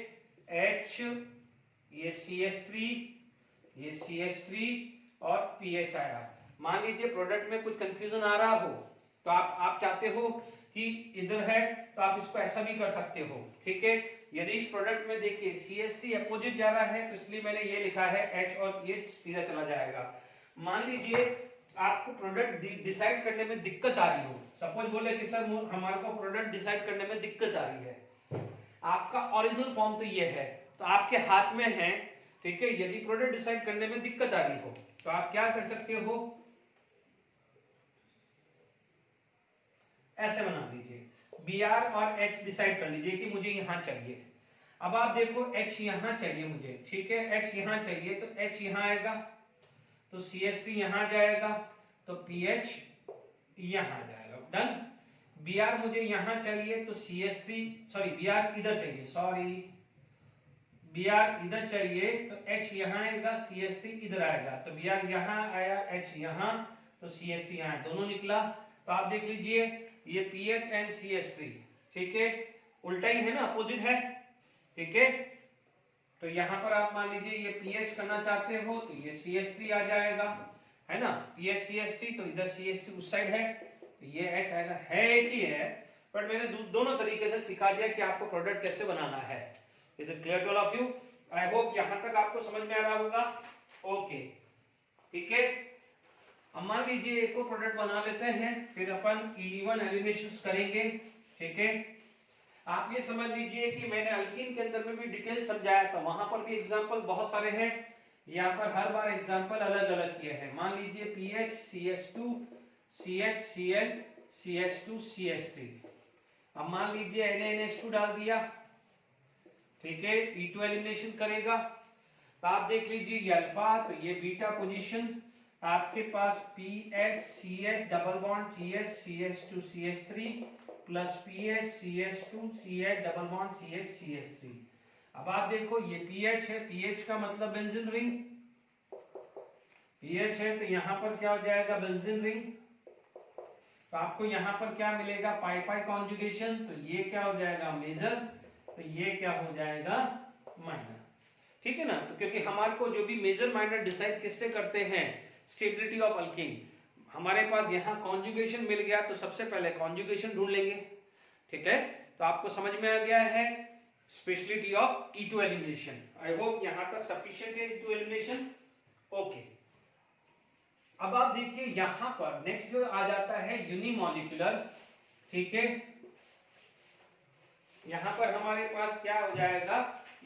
H, ये CH3, ये CH3 और PH आया। मान लीजिए प्रोडक्ट में कुछ कंफ्यूजन आ रहा हो तो आप चाहते हो कि इधर है तो आप इसको ऐसा भी कर सकते हो, ठीक है। यदि इस प्रोडक्ट में देखिए CH3 अपोजिट जा रहा है तो इसलिए मैंने ये लिखा है H और ये सीधा चला जाएगा। मान लीजिए आपको प्रोडक्ट डिसाइड करने में दिक्कत आ रही हो, सपोज बोले कि सर हमारे को प्रोडक्ट डिसाइड करने में दिक्कत आ रही है, आपका ओरिजिनल फॉर्म तो ये है, तो आपके हाथ में है, ठीक है। यदि प्रोडक्ट डिसाइड करने में दिक्कत आ रही हो तो आप क्या कर सकते हो, ऐसे बना दीजिए, Br और H डिसाइड कर लीजिए कि मुझे यहां चाहिए। अब आप देखो H यहां चाहिए मुझे, ठीक है, H यहां चाहिए तो H यहां आएगा, तो CH3 यहां जाएगा, तो PH यहां जाएगा, डन। Br मुझे यहां चाहिए तो CH3, सॉरी Br इधर चाहिए, सॉरी Br इधर चाहिए तो H यहां आएगा, CH3 इधर आएगा, तो Br यहां आया, H यहां, तो CH3 यहां, दोनों निकला। तो आप देख लीजिए ये PH एंड CH3, ठीक है, उल्टा ही है ना, अपोजिट है, ठीक है। तो यहां पर आप मान लीजिए ये PH करना चाहते हो तो ये CH3 आ जाएगा, है ना, PH CH3, तो इधर CH3 उस साइड है तो ये H आएगा, है एक ही है, बट मैंने दोनों तरीके से सिखा दिया कि आपको प्रोडक्ट कैसे बनाना है। Is it clear to all of you? I hope यहां तक आपको समझ में आ रहा होगा, ओके, ठीक है। अब मान लीजिए एक और प्रोडक्ट बना लेते हैं, फिर अपन E1 एलिमिनेशन करेंगे, ठीक है। आप ये समझ लीजिए कि मैंने अल्कीन के अंदर में भी डिटेल समझाया था, वहां पर भी एग्जांपल बहुत सारे हैं, यहाँ पर हर बार एग्जांपल अलग अलग किए हैं। मान लीजिए PH CH2 CHCl CH2 CH3, अब मान लीजिए NaNH2 डाल दिया, ठीक है, E2 एलिमिनेशन करेगा, तो आप देख लीजिए ये अल्फा, तो ये बीटा पोजीशन, आपके पास PH CH double bond CH CH2 CH3 plus PH CH2 CH double bond CH CH3। अब आप देखो ये PH है, PH का मतलब बेंजीन रिंग, PH है तो यहां पर क्या हो जाएगा, बेंजीन रिंग। तो आपको यहां पर क्या मिलेगा, पाई पाई कॉन्जुगेशन, तो ये क्या हो जाएगा, मेजर, तो ये क्या हो जाएगा माइनर, ठीक है ना। तो क्योंकि हमारे को जो भी मेजर माइनर डिसाइड किससे करते हैं, स्टेबिलिटी ऑफ अल्कीन। हमारे पास यहाँ कॉन्जुगेशन मिल गया तो सबसे पहले कॉन्जुगेशन ढूंढ लेंगे, ठीक है। तो आपको समझ में आ गया है speciality of E2 elimination. I hope यहाँ तक सफिशिएंट है E2 एलिमिनेशन, ओके। अब आप देखिए यहाँ पर नेक्स्ट जो आ जाता है यूनिमॉलिक्यूलर, ठीक है। यहाँ पर हमारे पास क्या हो जाएगा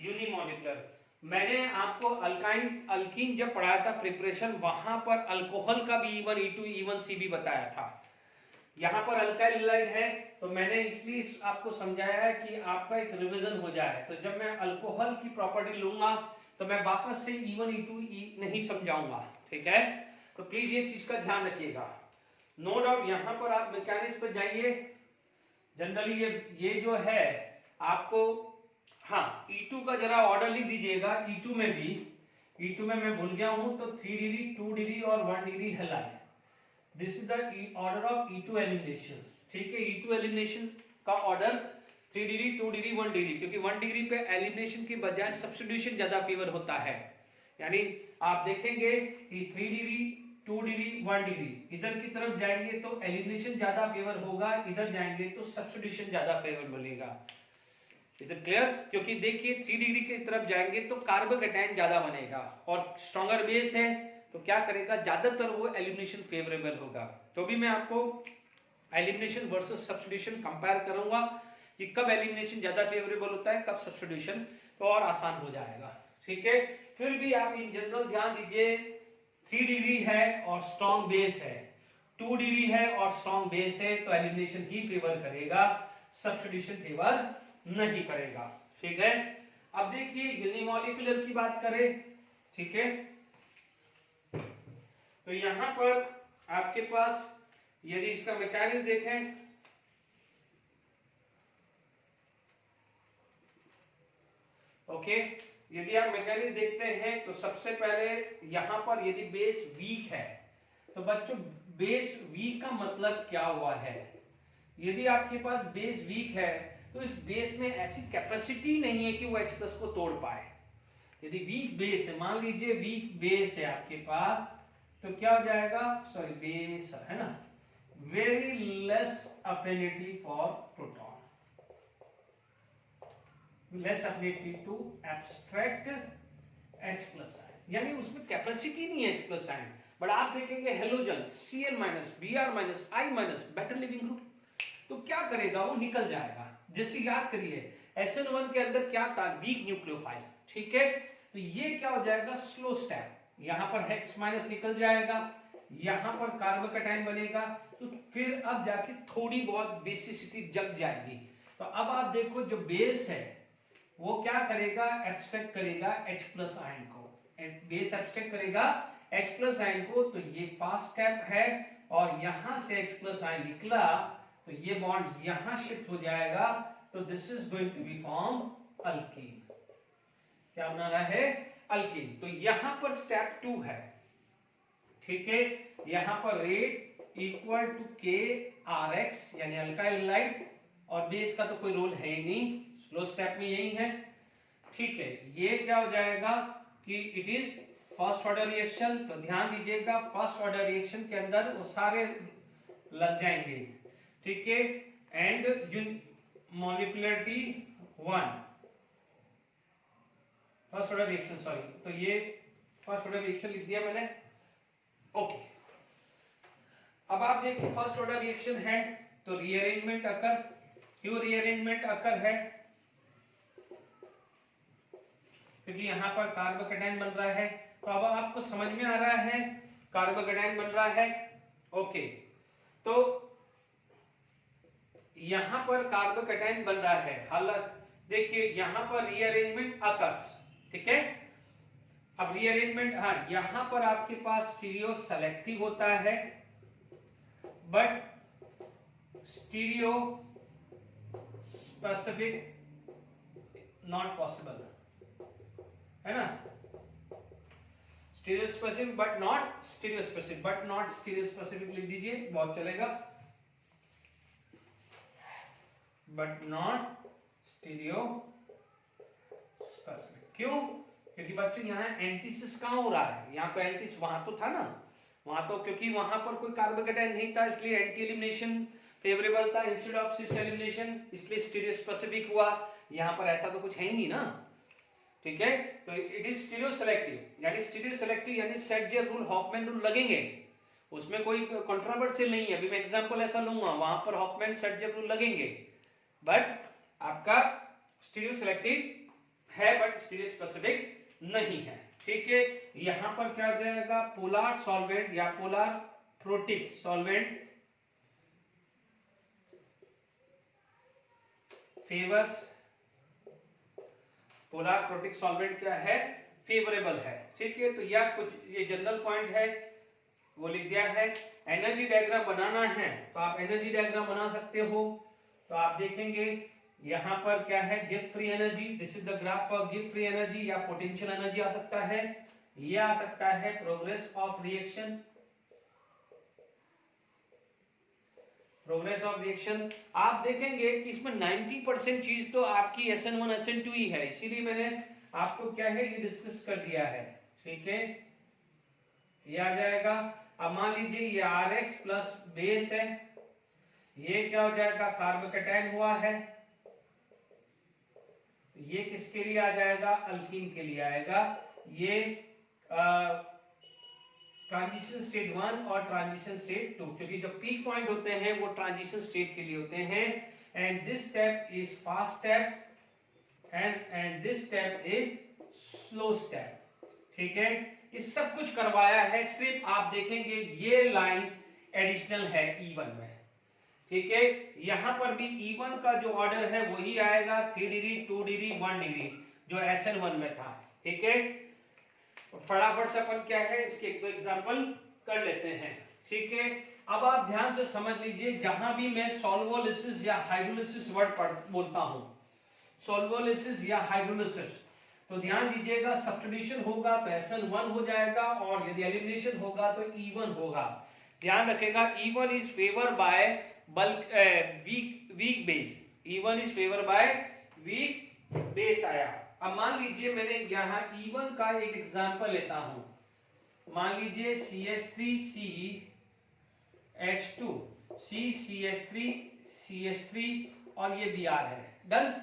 यूनिमॉलिक्यूलर। मैंने आपको अल्कीन जब पढ़ाया था प्रिपरेशन, वहां पर अल्कोहल का भी E1 E2 E1 C भी बताया था। यहाँ पर अल्काइल हैलाइड है तो मैंने इसलिए आपको समझाया है कि आपका एक रिवीजन हो जाए। तो जब मैं अल्कोहल की प्रॉपर्टी लूंगा तो मैं वापस से E1 E2 नहीं समझाऊंगा, ठीक है। तो प्लीज ये चीज का ध्यान रखिएगा। नो डाउट यहाँ पर आप मैकेनिक्स पर जाइए, जनरली ये जो है आपको, हाँ E2 का जरा ऑर्डर लिख दीजिएगा। E2 में भी, E2 में मैं भूल गया हूं, तो 3 डिग्री 2 डिग्री और 1 degree halide, this is the order of E2 elimination, ठीक है। E2 एलिमिनेशन का ऑर्डर 3 डिग्री 2 डिग्री 1 डिग्री, क्योंकि 1 डिग्री पे एलिमिनेशन की बजाय सब्स्टिट्यूशन ज्यादा फेवर होता है। यानी आप देखेंगे कि 3 डिग्री 2 डिग्री 1 डिग्री इधर की तरफ जाएंगे तो एलिमिनेशन ज्यादा फेवर होगा, इधर जाएंगे तो सब्स्टिट्यूशन ज्यादा फेवर मिलेगा। इधर क्लियर? क्योंकि देखिए 3 डिग्री की तरफ जाएंगे तो कार्बोकैटायन ज्यादा बनेगा और स्ट्रॉन्गर बेस है तो क्या करेगा, ज्यादातर वो एलिमिनेशन फेवरेबल होगा। तो भी मैं आपको एलिमिनेशन वर्सेस सब्स्टिट्यूशन कंपेयर करूंगा कि कब एलिमिनेशन ज्यादा फेवरेबल होता है, कब सब्स्टिट्यूशन, तो और आसान हो जाएगा, ठीक है। फिर भी आप इन जनरल ध्यान दीजिए, 3 डिग्री है और स्ट्रॉन्ग बेस है, 2 डिग्री है और स्ट्रॉन्ग बेस है, तो एलिमिनेशन ही फेवर करेगा, सब्स्टिट्यूशन फेवर नहीं करेगा, ठीक है। अब देखिए यूनिमॉलिक्यूलर की बात करें, ठीक है। तो यहां पर आपके पास यदि इसका मैकेनिज्म देखें, ओके, यदि आप मैकेनिज्म देखते हैं तो सबसे पहले यहां पर यदि बेस वीक है, तो बच्चों बेस वीक का मतलब क्या हुआ है, यदि आपके पास बेस वीक है तो इस बेस में ऐसी कैपेसिटी नहीं है कि वो H+ को तोड़ पाए। यदि वीक बेस है, मान लीजिए वीक बेस है आपके पास, तो क्या हो जाएगा, सॉरी बेस है ना, very less affinity for proton, less affinity to abstract H+ ion, यानी उसमें कैपेसिटी नहीं है H+ आयन। बट आप देखेंगे halogen Cl-, Br-, I-, better leaving group, तो क्या करेगा, वो निकल जाएगा। जैसे याद करिए SN1 के अंदर क्या था, वीक न्यूक्लियोफाइल, ठीक है। तो ये क्या हो जाएगा, स्लो स्टेप, यहां पर H- निकल जाएगा, यहां पर कार्बोकैटायन बनेगा, तो फिर अब जाके थोड़ी बहुत बेसिसिटी जग जाएगी। तो अब आप देखो जो बेस है वो क्या करेगा, एब्स्ट्रैक्ट करेगा H+ आयन को, बेस एब्स्ट्रैक्ट करेगा H+ आयन को, तो ये फास्ट स्टेप है और यहां से H+ आयन निकला तो ये बॉन्ड यहां शिफ्ट हो जाएगा, तो this is going to be form alkene. क्या बना रहा है, अल्कीन। तो यहां पर स्टेप 2 है, ठीक है। यहां पर रेट इक्वल टू KRX यानी अल्काइल हैलाइड, और बेस का तो कोई रोल है ही नहीं, स्लो स्टेप में यही है, ठीक है। ये क्या हो जाएगा कि it is first order reaction, तो ध्यान दीजिएगा फर्स्ट ऑर्डर रिएक्शन के अंदर वो सारे लग जाएंगे, ठीक है। And molecularity 1 first order reaction, sorry, तो ये फर्स्ट ऑर्डर रिएक्शन लिख दिया मैंने, ओके। अब आप देखिए फर्स्ट ऑर्डर रिएक्शन है तो रीअरेंजमेंट अकर, क्यों रीअरेंजमेंट अकर है, क्योंकि यहां पर कार्बोकैटायन बन रहा है। तो अब आपको समझ में आ रहा है कार्बोकैटायन बन रहा है, ओके। तो यहां पर कार्बोकैटायन बन रहा है, हालांकि देखिए यहां पर रीअरेंजमेंट अकर्स, ठीक है। अब रीअरेंजमेंट, हाँ यहां पर आपके पास स्टीरियो सेलेक्टिव होता है, but stereo specific not possible, है ना, stereo specific but not stereo specific, but not stereo specific लिख दीजिए, बहुत चलेगा, बट नॉट स्टीरियो क्यों? क्योंकि बच्चों यहाँ एंटीसिस कहाँ हो रहा है, यहाँ तो एंटीस वहां तो था ना, वहां तो क्योंकि वहां पर कोई कार्बोकेटायन नहीं था इसलिए एंटी एलिमिनेशन फेवरेबल था इंस्टेड ऑफ सिस एलिमिनेशन, इसलिए स्टीरियो स्पेसिफिक हुआ। यहाँ पर ऐसा तो कुछ है ही नहीं ना, ठीक है। तो इट इज स्टीरियो सेलेक्टिव, यानी स्टीरियो सेलेक्टिव यानी सेट रूल हॉफमैन रूल लगेंगे, उसमें कोई कंट्रोवर्सी नहीं है। अभी मैं एग्जांपल ऐसा लूंगा, वहां पर हॉफमैन सेट रूल लगेंगे, बट आपका स्टीरियो सेलेक्टिव है बट स्टीरियो स्पेसिफिक नहीं है, ठीक है। यहां पर क्या हो जाएगा, पोलर सॉल्वेंट या polar protic solvent favours, polar protic solvent क्या है, फेवरेबल है, ठीक है। तो यह कुछ ये जनरल पॉइंट है वो लिख दिया है। एनर्जी डायग्राम बनाना है तो आप एनर्जी डायग्राम बना सकते हो। तो आप देखेंगे यहां पर क्या है, give free energy, this is the graph for give free energy, या पोटेंशियल एनर्जी आ सकता है, ये आ सकता है progress of reaction, progress of reaction. आप देखेंगे कि इसमें 90% चीज तो आपकी SN1 SN2 ही है, इसीलिए मैंने आपको क्या है ये डिस्कस कर दिया है, ठीक है। ये आ जाएगा। अब मान लीजिए ये RX प्लस बेस है, ये क्या हो जाएगा, कार्बोकेटायन हुआ है, ये किसके लिए आ जाएगा, अल्कीन के लिए आएगा। ये ट्रांजिशन स्टेट 1 और ट्रांजिशन स्टेट 2, क्योंकि जो पीक पॉइंट होते हैं वो ट्रांजिशन स्टेट के लिए होते हैं। And this step is fast step and this step is slow step, ठीक है। ये सब कुछ करवाया है, सिर्फ आप देखेंगे ये लाइन एडिशनल है E1 में, ठीक है। यहां पर भी E1 का जो ऑर्डर है वही आएगा, 3 डिग्री 2 डिग्री 1 डिग्री जो SN1 में था, ठीक है। फटाफट से अपन क्या है इसके एक दो एग्जांपल कर लेते हैं, ठीक है। अब आप ध्यान से समझ लीजिए, जहां भी मैं सॉल्वोलिसिस या हाइड्रोलिसिस वर्ड बोलता हूं, सॉल्वोलिसिस या हाइड्रोलिसिस, तो ध्यान दीजिएगा सब्स्टिट्यूशन होगा तो SN1 हो जाएगा, और यदि एलिमिनेशन होगा तो E1 होगा। ध्यान रखेगा E1 is favour bye bulk week base, E1 is favour by weak base आया। अब मान लीजिए मैंने यहां E1 का एक एग्जांपल लेता हूं, मान लीजिए CH3CH2 CCH3CH3 और ये Br है, डन।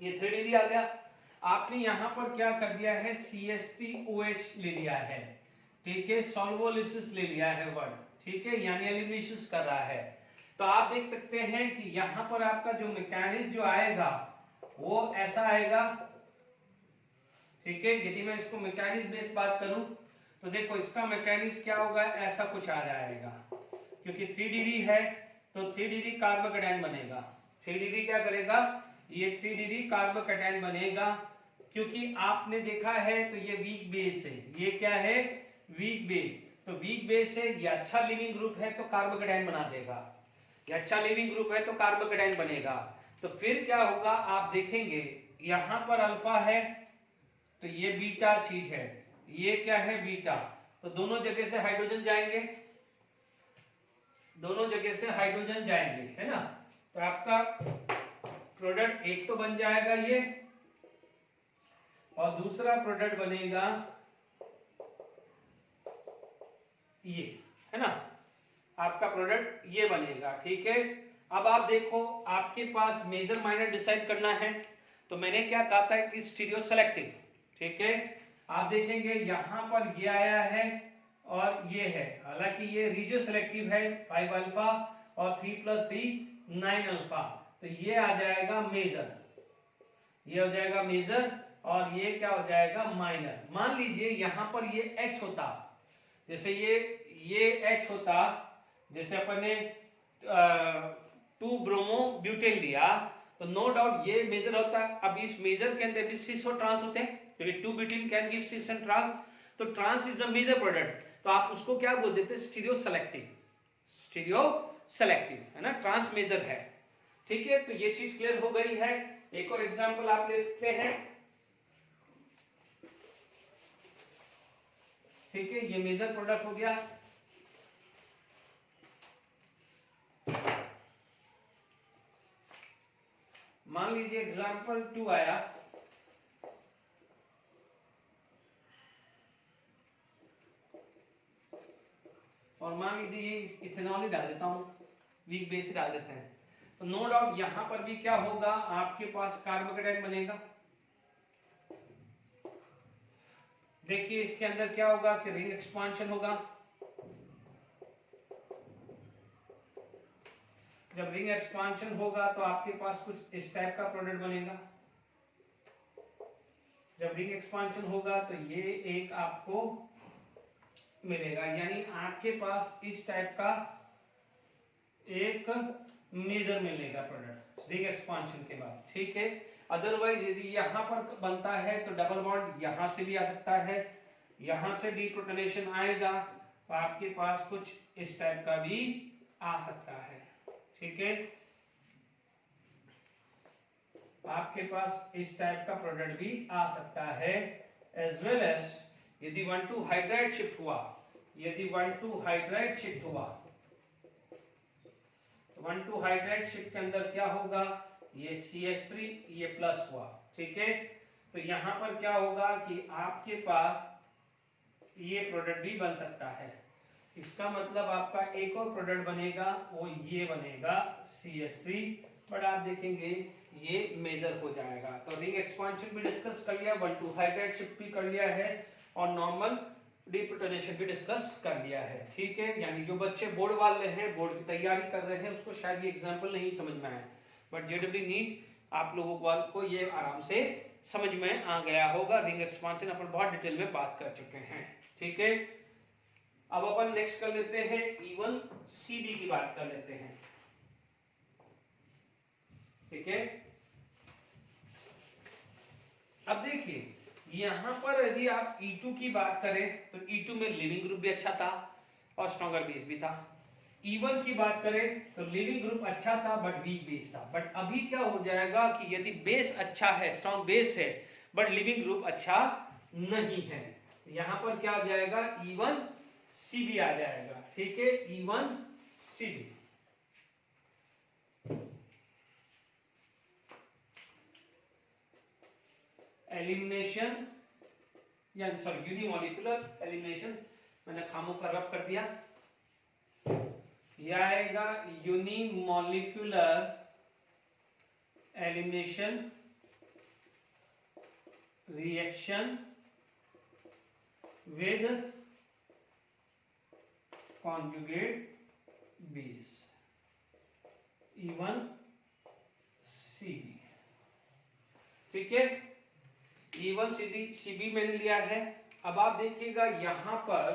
ये 3 डिग्री आ गया। आपने यहां पर क्या कर दिया है, CH3OH ले लिया है, ठीक है, सॉल्वोलिसिस ले लिया है वर्ड, ठीक है, यानी एलिमिनेशन कर रहा है। तो आप देख सकते हैं कि यहां पर आपका जो मैकेनिज्म जो आएगा वो ऐसा आएगा, ठीक है। यदि मैं इसको मैकेनिज्म बेस्ड बात करूं तो देखो इसका मैकेनिज्म क्या होगा, ऐसा कुछ आ जाएगा, क्योंकि 3 डिग्री है तो 3 डिग्री कार्बोकेटायन बनेगा, 3 डिग्री क्या करेगा, ये 3 डिग्री कार्बोकेटायन बनेगा, क्योंकि आपने देखा है तो ये वीक बेस है, ये क्या है, वीक बेस। तो वीक बेस है, ये अच्छा लिविंग ग्रुप है तो कार्बोकेटायन बना देगा, ये अच्छा लिविंग ग्रुप है तो कार्बोकेटायन बनेगा। तो फिर क्या होगा, आप देखेंगे यहां पर अल्फा है तो ये बीटा चीज है, ये क्या है, बीटा, तो दोनों जगह से हाइड्रोजन जाएंगे, दोनों जगह से हाइड्रोजन जाएंगे, है ना। तो आपका प्रोडक्ट एक तो बन जाएगा ये, और दूसरा प्रोडक्ट बनेगा ये, है ना, आपका प्रोडक्ट ये बनेगा, ठीक है। अब आप देखो आपके पास मेजर माइनर डिसाइड करना है, तो मैंने क्या कहा था कि स्टीरियो सेलेक्टिव, ठीक है। आप देखेंगे यहां पर ये आया है और ये है, हालांकि ये रीजियो सेलेक्टिव है, 5 अल्फा और 3 + 3 9 अल्फा, तो ये आ जाएगा मेजर, ये हो जाएगा मेजर, और ये क्या हो जाएगा, माइनर। मान लीजिए यहां पर ये H होता, जैसे ये H होता, जैसे अपन ने 2 ब्रोमो ब्यूटेन लिया तो नो डाउट ये मेजर होता। अब इस मेजर के अंदर भी सिस और ट्रांस होते हैं, क्योंकि 2 butane can give cis and trans, तो trans is the major product, तो आप उसको क्या बोल देते हैं, स्टीरियो सेलेक्टिव, स्टीरियो सेलेक्टिव, है ना, ट्रांस मेजर है, ठीक है। तो ये चीज क्लियर हो गई है। एक और एग्जांपल आप ले सकते हैं, ठीक है, ये मेजर प्रोडक्ट हो गया। मान लीजिए एग्जांपल 2 आया, और मान लीजिए ये इथेनॉल ही डाल देता हूँ, वीक बेस ही डाल देते हैं, तो नो डाउट यहां पर भी क्या होगा, आपके पास कार्बोकेटाइन बनेगा। देखिए इसके अंदर क्या होगा कि रिंग एक्सपांशन होगा। जब रिंग एक्सपांशन होगा तो आपके पास कुछ इस टाइप का प्रोडक्ट बनेगा। जब रिंग एक्सपांशन होगा तो ये एक आपको मिलेगा, यानी आपके पास इस टाइप का एक मेजर मिलेगा प्रोडक्ट रिंग एक्सपांशन के बाद, ठीक है। अदरवाइज यदि यहां पर बनता है तो डबल बॉन्ड यहां से भी आ सकता है, यहां से डीप्रोटोनेशन आएगा तो आपके पास कुछ इस टाइप का भी आ सकता है, ठीक है। आपके पास इस टाइप का प्रोडक्ट भी आ सकता है। एज वेल एज यदि 1,2 हाइड्राइड शिफ्ट हुआ, यदि 1,2 हाइड्राइड शिफ्ट हुआ, 1,2 हाइड्राइड शिफ्ट के अंदर क्या होगा, ये CH3 ये प्लस हुआ, ठीक है। तो यहां पर क्या होगा कि आपके पास ये प्रोडक्ट भी बन सकता है। इसका मतलब आपका एक और प्रोडक्ट बनेगा, वो ये बनेगा CH3, बट आप देखेंगे ये मेजर हो जाएगा। तो रिंग एक्सपांशन भी डिस्कस कर लिया, 1,2 हाइड्राइड शिफ्ट भी कर लिया है और नॉर्मल डीप्रोटोनेशन भी डिस्कस कर लिया है, ठीक है। यानी जो बच्चे बोर्ड वाले हैं, बोर्ड की तैयारी कर रहे हैं, उसको शायद ये एग्जांपल नहीं समझ में आए, बट जेडब्ल्यू नीट आप लोगों को ये आराम से समझ में आ गया होगा। रिंग एक्सपांशन अपन बहुत डिटेल में बात कर चुके हैं, ठीक है। अब अपन नेक्स्ट कर लेते हैं E1 CB की बात कर लेते हैं, ठीक है। अब देखिए यहां पर यदि आप E2 की बात करें तो E2 में लिविंग ग्रुप भी अच्छा था और स्ट्रॉन्गर बेस भी था। E1 की बात करें तो लिविंग ग्रुप अच्छा था बट वीक बेस था। बट अभी क्या हो जाएगा कि यदि बेस अच्छा है, स्ट्रॉन्ग बेस है, बट लिविंग ग्रुप अच्छा नहीं है, यहां पर क्या आ जाएगा, E1 CB आ जाएगा, ठीक है। E1 CB एलिमिनेशन या सॉरी यूनिमॉलिक्यूलर एलिमिनेशन, मैंने खामों का रब कर दिया, यह आएगा unimolecular elimination reaction with conjugate base, E1 CB, ठीक है। E1 CB मैंने लिया है। अब आप देखिएगा यहां पर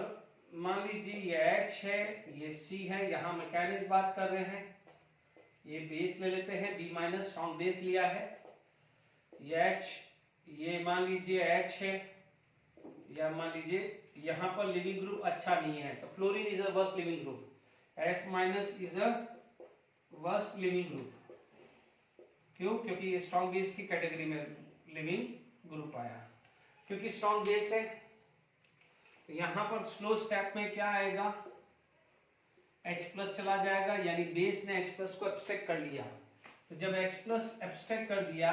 मान लीजिए ये H है, ये C है, यहां मैकेनिज्म बात कर रहे हैं, ये बेस ले लेते हैं, B- स्ट्रॉन्ग बेस लिया है, ये H, ये मान लीजिए H है, या मान लीजिए यहां पर लिविंग ग्रुप अच्छा नहीं है तो fluorine is a worst leaving group, F- is a worst leaving group. क्यों? क्योंकि ये स्ट्रॉन्ग बेस की कैटेगरी में लिविंग ग्रुप आया, क्योंकि स्ट्रॉन्ग बेस है। तो यहां पर स्लो स्टेप में क्या आएगा, H+ चला जाएगा, यानी बेस ने H+ को एब्स्ट्रैक्ट कर लिया। तो जब H+ एब्स्ट्रैक्ट कर दिया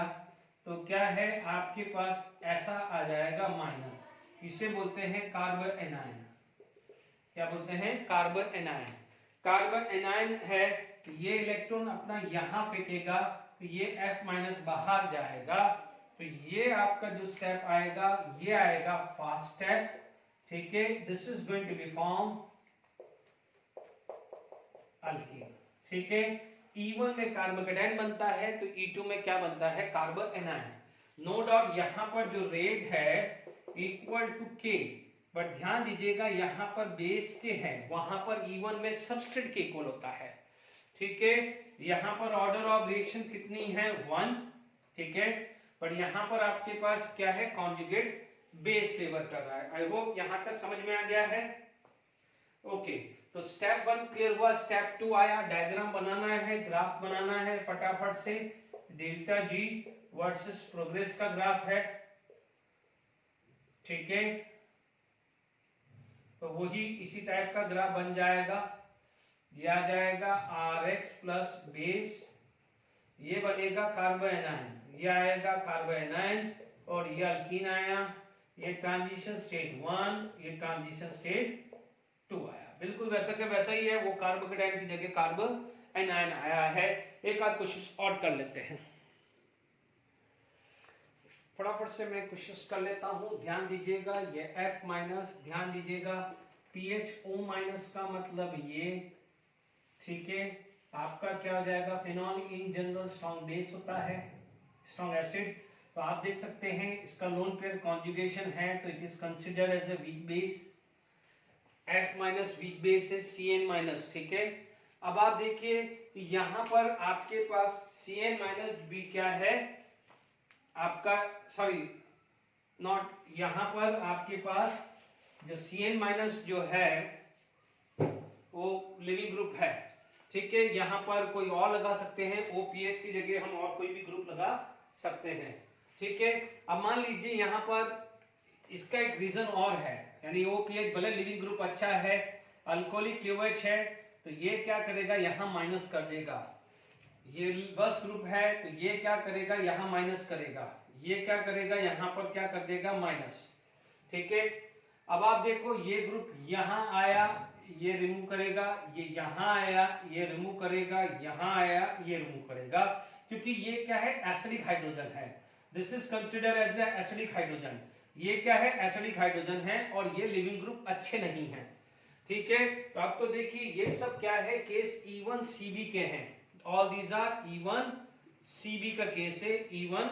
तो क्या है आपके पास ऐसा आ जाएगा माइनस, इसे बोलते हैं कार्बन एनायन। क्या बोलते हैं? Carbon anion. कार्बन एनायन है तो ये इलेक्ट्रॉन अपना यहां फेंकेगा तो ये F- बाहर जाएगा, तो ये आपका जो स्टेप आएगा ये आएगा फास्ट स्टेप, ठीक है। This is going to be form alkene, ठीक है। E1 में कार्बोकेटाइन बनता है तो E2 में क्या बनता है, कार्बन एनायन। नो डाउट यहां पर जो रेट है इक्वल टू K, बट ध्यान दीजिएगा यहां पर बेस के है, वहां पर E1 में सबस्ट्रेट के इक्वल होता है, ठीक है। यहां पर ऑर्डर ऑफ रिएक्शन कितनी है, 1, ठीक है। पर यहां पर आपके पास क्या है, कॉन्जुगेट बेस फेवर कर रहा है। आई होप यहां तक समझ में आ गया है। ओके, तो स्टेप 1 क्लियर हुआ। स्टेप 2 आया, डायग्राम बनाना है, ग्राफ बनाना है फटाफट से। डेल्टा G वर्सेस प्रोग्रेस का ग्राफ है, ठीक है। तो वही इसी टाइप का ग्राफ बन जाएगा, ये आ जाएगा Rx प्लस बेस, ये बनेगा कार्बन एनायन, ये आएगा कार्बन एनायन और ये अल्कीन आया, ये ट्रांजिशन स्टेट 1, ये ट्रांजिशन स्टेट 2 आया, बिल्कुल वैसा के वैसा ही है, वो कार्बोकेटाइन की जगह कार्बो एनायन आया है। एक आध क्वेश्चन और कर लेते हैं, फटाफट से मैं क्वेश्चन कर लेता हूं। ध्यान दीजिएगा ये F माइनस, ध्यान दीजिएगा PHO माइनस का मतलब ये, ठीक है। आपका क्या हो जाएगा, phenol in general strong base होता है, स्ट्रॉन्ग एसिड। तो आप देख सकते हैं इसका लोन पेयर कॉन्जुगेशन है, तो it is considered as a weak base. F minus weak base है Cn माइनस, ठीक है। अब आप देखिए यहां पर आपके पास Cn माइनस भी क्या है आपका, सॉरी नॉट, यहां पर आपके पास जो Cn माइनस जो है वो लिविंग ग्रुप है, ठीक है। यहां पर कोई और लगा सकते हैं, OPH की जगह हम और कोई भी ग्रुप लगा सकते हैं, ठीक है। अब मान लीजिए यहां पर इसका एक रीजन और है, यानी OPH भले लिविंग ग्रुप अच्छा है, अल्कोहलिक QH है, तो ये क्या करेगा यहाँ माइनस कर देगा। ये बस ग्रुप है तो ये क्या करेगा यहाँ माइनस करेगा, ये क्या करेगा यहाँ पर क्या कर देगा माइनस, ठीक है। अब आप देखो ये ग्रुप यहाँ आया, ये रिमूव करेगा, ये यहाँ आया, ये रिमूव करेगा, यहाँ आया, ये रिमूव करेगा, क्योंकि ये क्या है एसिडिक हाइड्रोजन है। This is considered as acidic hydrogen. ये क्या है एसिडिक हाइड्रोजन है और ये लिविंग ग्रुप अच्छे नहीं है, ठीक है। तो अब तो देखिए ये सब क्या है केस E1 CB के हैं, all these are E1 CB का केस है, E1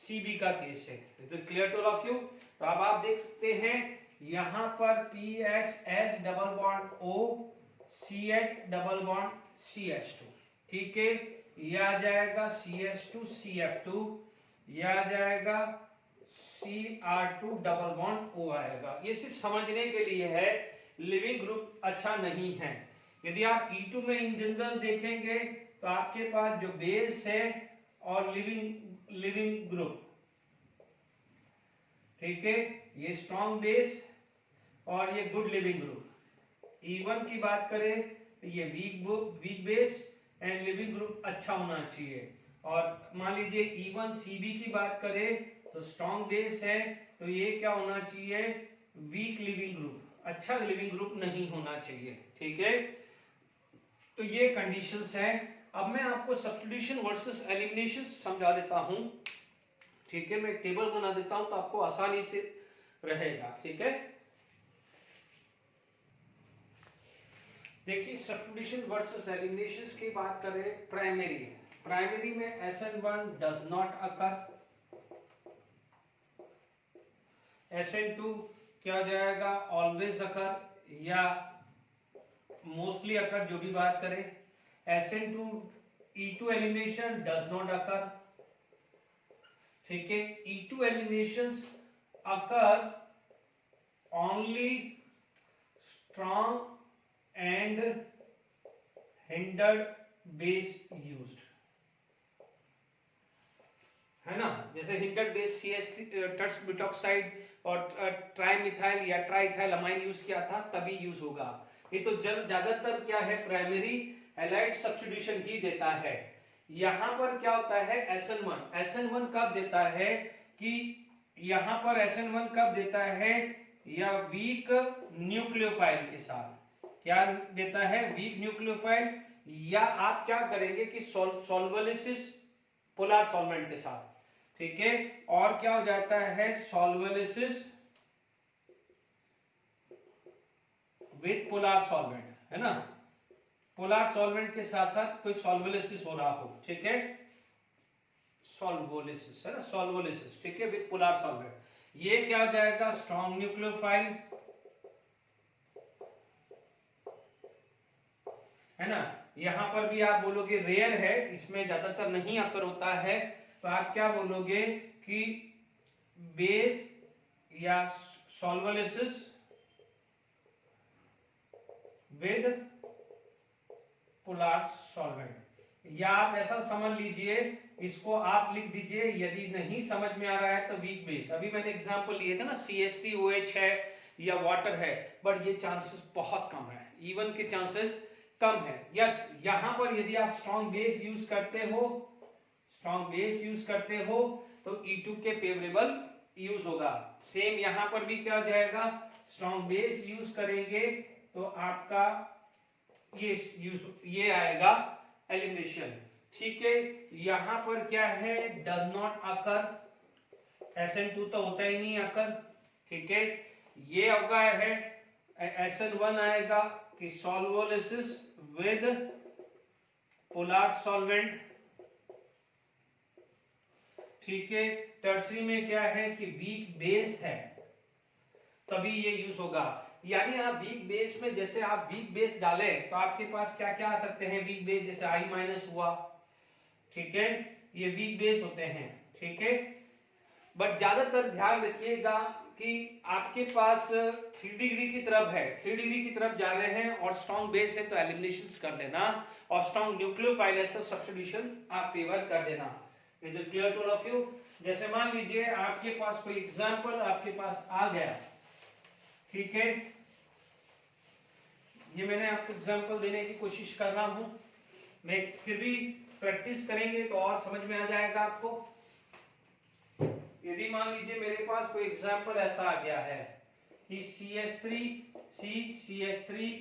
CB का केस है। Is it clear to all of you? तो अब आप देख सकते हैं यहां पर PHH double bond O CH double bond CH2, ठीक है। ये आ जाएगा CH2 CF2, ये आ जाएगा Cr2 डबल बॉन्ड O आएगा। ये सिर्फ समझने के लिए है, लिविंग ग्रुप अच्छा नहीं है। यदि आप E2 में इन जनरल देखेंगे तो आपके पास जो बेस है और लिविंग ग्रुप, ठीक है, ये स्ट्रॉन्ग बेस और ये गुड लिविंग ग्रुप। E1 की बात करें तो ये weak base and leaving group अच्छा होना चाहिए। और मान लीजिए E1 CB की बात करें तो स्ट्रॉन्ग बेस है, तो ये क्या होना चाहिए वीक लिविंग ग्रुप, अच्छा लिविंग ग्रुप नहीं होना चाहिए, ठीक है। तो ये कंडीशंस हैं। अब मैं आपको सब्स्टिट्यूशन वर्सेस एलिमिनेशन समझा देता हूं, ठीक है। मैं टेबल बना देता हूं तो आपको आसानी से रहेगा, ठीक है। देखिए सब्स्टिट्यूशन वर्सेस एलिमिनेशन की बात करें, प्राइमरी में SN1 does not occur, SN2 क्या हो जाएगा ऑलवेज अकर या मोस्टली अकर, जो भी बात करें। SN2 E2 elimination does not occur, ठीक है। E2 elimination occurs only strong and hindered base used, है ना। जैसे हिंडर्ड बेस टर्स ब्यूटॉक्साइड और ट्राइमिथाइल या ट्राइथाइल अमाइन यूज किया था तभी यूज होगा। ये तो ज्यादातर क्या है प्राइमरी हैलाइड सब्स्टिट्यूशन ही देता है। यहां पर क्या होता है SN1 कब देता है कि यहां पर SN1 कब देता है या वीक न्यूक्लियोफाइल के साथ, क्या देता है वीक न्यूक्लियोफाइल, या आप क्या करेंगे कि सॉल्वोलिसिस पोलर सॉल्वेंट के साथ, ठीक है। और क्या हो जाता है सॉल्वोलिसिस विद पोलर सॉल्वेंट, है ना। पोलर सॉल्वेंट के साथ साथ कोई सॉल्वोलिसिस हो रहा हो, ठीक है, सॉल्वोलिसिस है ना, सॉल्वोलिसिस, ठीक है, विद पोलर सॉल्वेंट। ये क्या हो जाएगा स्ट्रॉन्ग न्यूक्लियोफाइल, है ना। यहां पर भी आप बोलोगे रेयर है, इसमें ज्यादातर नहीं अकर होता है, तो आप क्या बोलोगे कि बेस या सॉल्वोलिसिस विद पोलर सॉल्वेंट, या आप ऐसा समझ लीजिए, इसको आप लिख दीजिए। यदि नहीं समझ में आ रहा है तो वीक बेस, अभी मैंने एग्जांपल लिए थे ना CH3OH है या वाटर है, बट ये चांसेस बहुत कम है, E1 के चांसेस कम है। यस, यहां पर यदि आप स्ट्रॉन्ग बेस यूज करते हो तो E2 के फेवरेबल यूज होगा। सेम यहां पर भी क्या हो जाएगा स्ट्रॉन्ग बेस यूज करेंगे तो आपका ये आएगा एलिमिनेशन। ठीक है, यहां पर क्या है, डज नॉट अकर, SN2 तो होता ही नहीं अकर। ठीक है, ये होगा है SN1 आएगा कि सॉल्वोलिसिस विद पोलर सॉल्वेंट। ठीक है, टर्सरी में क्या है कि वीक बेस है, तभी ये यूज होगा। यानी आप वीक बेस में, जैसे आप वीक बेस डालें तो आपके पास क्या क्या आ सकते हैं वीक बेस, जैसे I- हुआ। ठीक है, ये वीक बेस होते हैं। ठीक है, बट ज्यादातर ध्यान रखिएगा कि आपके पास 3 डिग्री की तरफ है, 3 डिग्री की तरफ जा रहे हैं और स्ट्रॉन्ग बेस है तो एलिमिनेशन कर लेना, और स्ट्रॉन्ग न्यूक्लियोफाइल है तो सब्स्टिट्यूशन आप फेवर कर देना। Is it clear to all of you? जैसे मान लीजिए आपके पास कोई एग्जांपल आपके पास आ गया। ठीक है, ये मैंने आपको एग्जांपल देने की कोशिश कर रहा हूं, मैं फिर भी प्रैक्टिस करेंगे तो और समझ में आ जाएगा आपको। यदि मान लीजिए मेरे पास कोई एग्जांपल ऐसा आ गया है कि CH3 CH3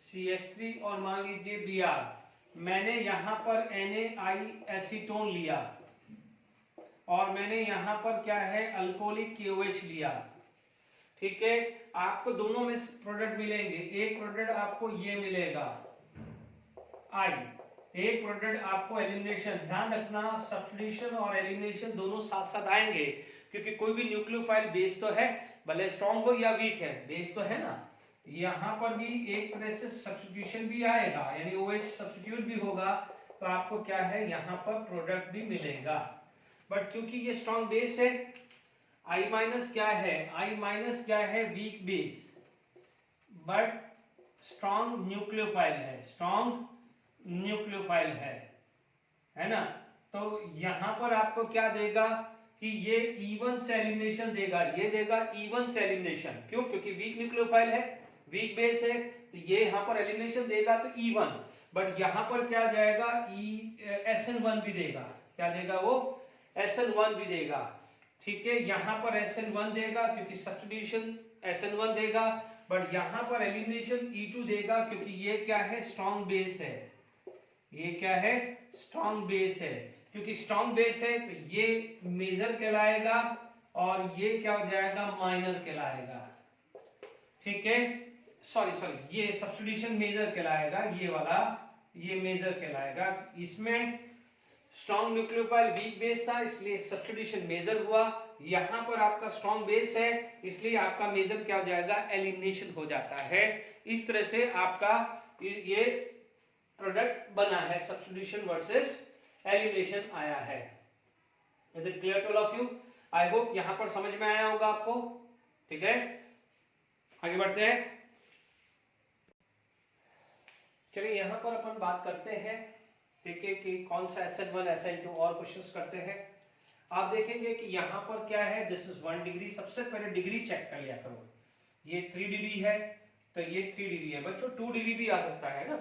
CH3 और मान लीजिए Br, मैंने यहां पर NaI एसीटोन लिया और मैंने यहां पर क्या है अल्कोहलिक KOH लिया। ठीक है, आपको दोनों में प्रोडक्ट मिलेंगे, एक प्रोडक्ट आपको ये मिलेगा I, एक प्रोडक्ट आपको एलिमिनेशन। ध्यान रखना सब्स्टिट्यूशन और एलिमिनेशन दोनों साथ साथ आएंगे, क्योंकि कोई भी न्यूक्लियोफाइल बेस तो है, भले स्ट्रॉन्ग हो या वीक है, बेस तो है ना। यहां पर भी एक तरह से सब्स्टिट्यूशन भी आएगा, यानी OH सब्स्टिट्यूट भी होगा, तो आपको क्या है यहां पर प्रोडक्ट भी मिलेगा। बट क्योंकि ये स्ट्रॉन्ग बेस है, I- क्या है, I- क्या है weak base, but strong nucleophile है, स्ट्रॉन्ग न्यूक्लियोफाइल है ना। तो यहां पर आपको क्या देगा कि ये इवन से एलिमिनेशन देगा, ये देगा इवन से एलिमिनेशन। क्यों? क्योंकि वीक न्यूक्लियोफाइल है, वीक बेस है, तो ये यहां पर एलिमिनेशन देगा तो इवन। बट यहां पर क्या जाएगा, SN1 भी देगा। क्या देगा वो? SN1 भी देगा। ठीक है, यहां पर SN1 देगा क्योंकि सब्स्टिट्यूशन SN1 देगा, बट यहां पर एलिमिनेशन E2 देगा क्योंकि ये क्या है, स्ट्रॉन्ग बेस है। ये क्या है, स्ट्रॉन्ग बेस है। क्योंकि स्ट्रॉन्ग बेस है तो ये मेजर कहलाएगा और ये क्या हो जाएगा, माइनर कहलाएगा। ठीक है, सॉरी ये सब्स्टिट्यूशन मेजर कहलाएगा, ये वाला ये मेजर कहलाएगा। इसमें स्ट्रॉन्ग न्यूक्लियोफाइल वीक बेस था इसलिए सब्स्टिट्यूशन मेजर हुआ, यहां पर आपका स्ट्रॉन्ग बेस है इसलिए आपका मेजर क्या हो जाएगा, एलिमिनेशन हो जाता है। इस तरह से आपका ये प्रोडक्ट बना है, सब्स्टिट्यूशन वर्सेस एलिमिनेशन आया है। Is it clear to all of you? I hope यहां पर समझ में आया होगा आपको। ठीक है, आगे बढ़ते हैं। चलिए यहां पर अपन बात करते हैं, ठीक है, कि कौन सा SN1 SN2 और क्वेश्चंस करते हैं। आप देखेंगे कि यहां पर क्या है, दिस इज 1 डिग्री। सबसे पहले डिग्री चेक कर लिया करो, ये 3 डिग्री है तो ये 3 डिग्री है। बच्चों 2 डिग्री भी आ सकता है ना।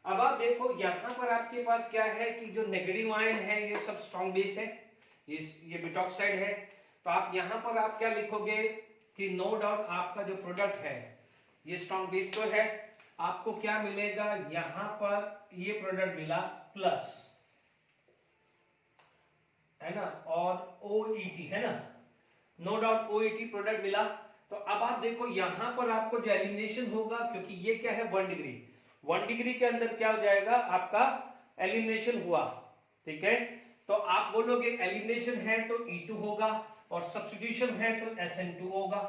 अब आप देखो यहां पर आपके पास क्या है कि जो नेगेटिव आयन है ये सब स्ट्रॉन्ग बेस है, ये ब्यूटॉक्साइड है। तो आप यहां पर आप क्या लिखोगे कि नो डाउट आपका जो प्रोडक्ट है ये स्ट्रॉन्ग बेस तो है, आपको क्या मिलेगा यहां पर, ये प्रोडक्ट मिला प्लस, है ना, और OET है ना, नो डाउट OET प्रोडक्ट मिला। तो अब आप देखो यहां पर आपको जो एलिमिनेशन होगा, क्योंकि ये क्या है 1 डिग्री, 1 डिग्री के अंदर क्या हो जाएगा आपका एलिमिनेशन हुआ। ठीक है, तो आप बोलोगे एलिमिनेशन है तो E2 होगा और सब्स्टिट्यूशन है तो SN2 होगा।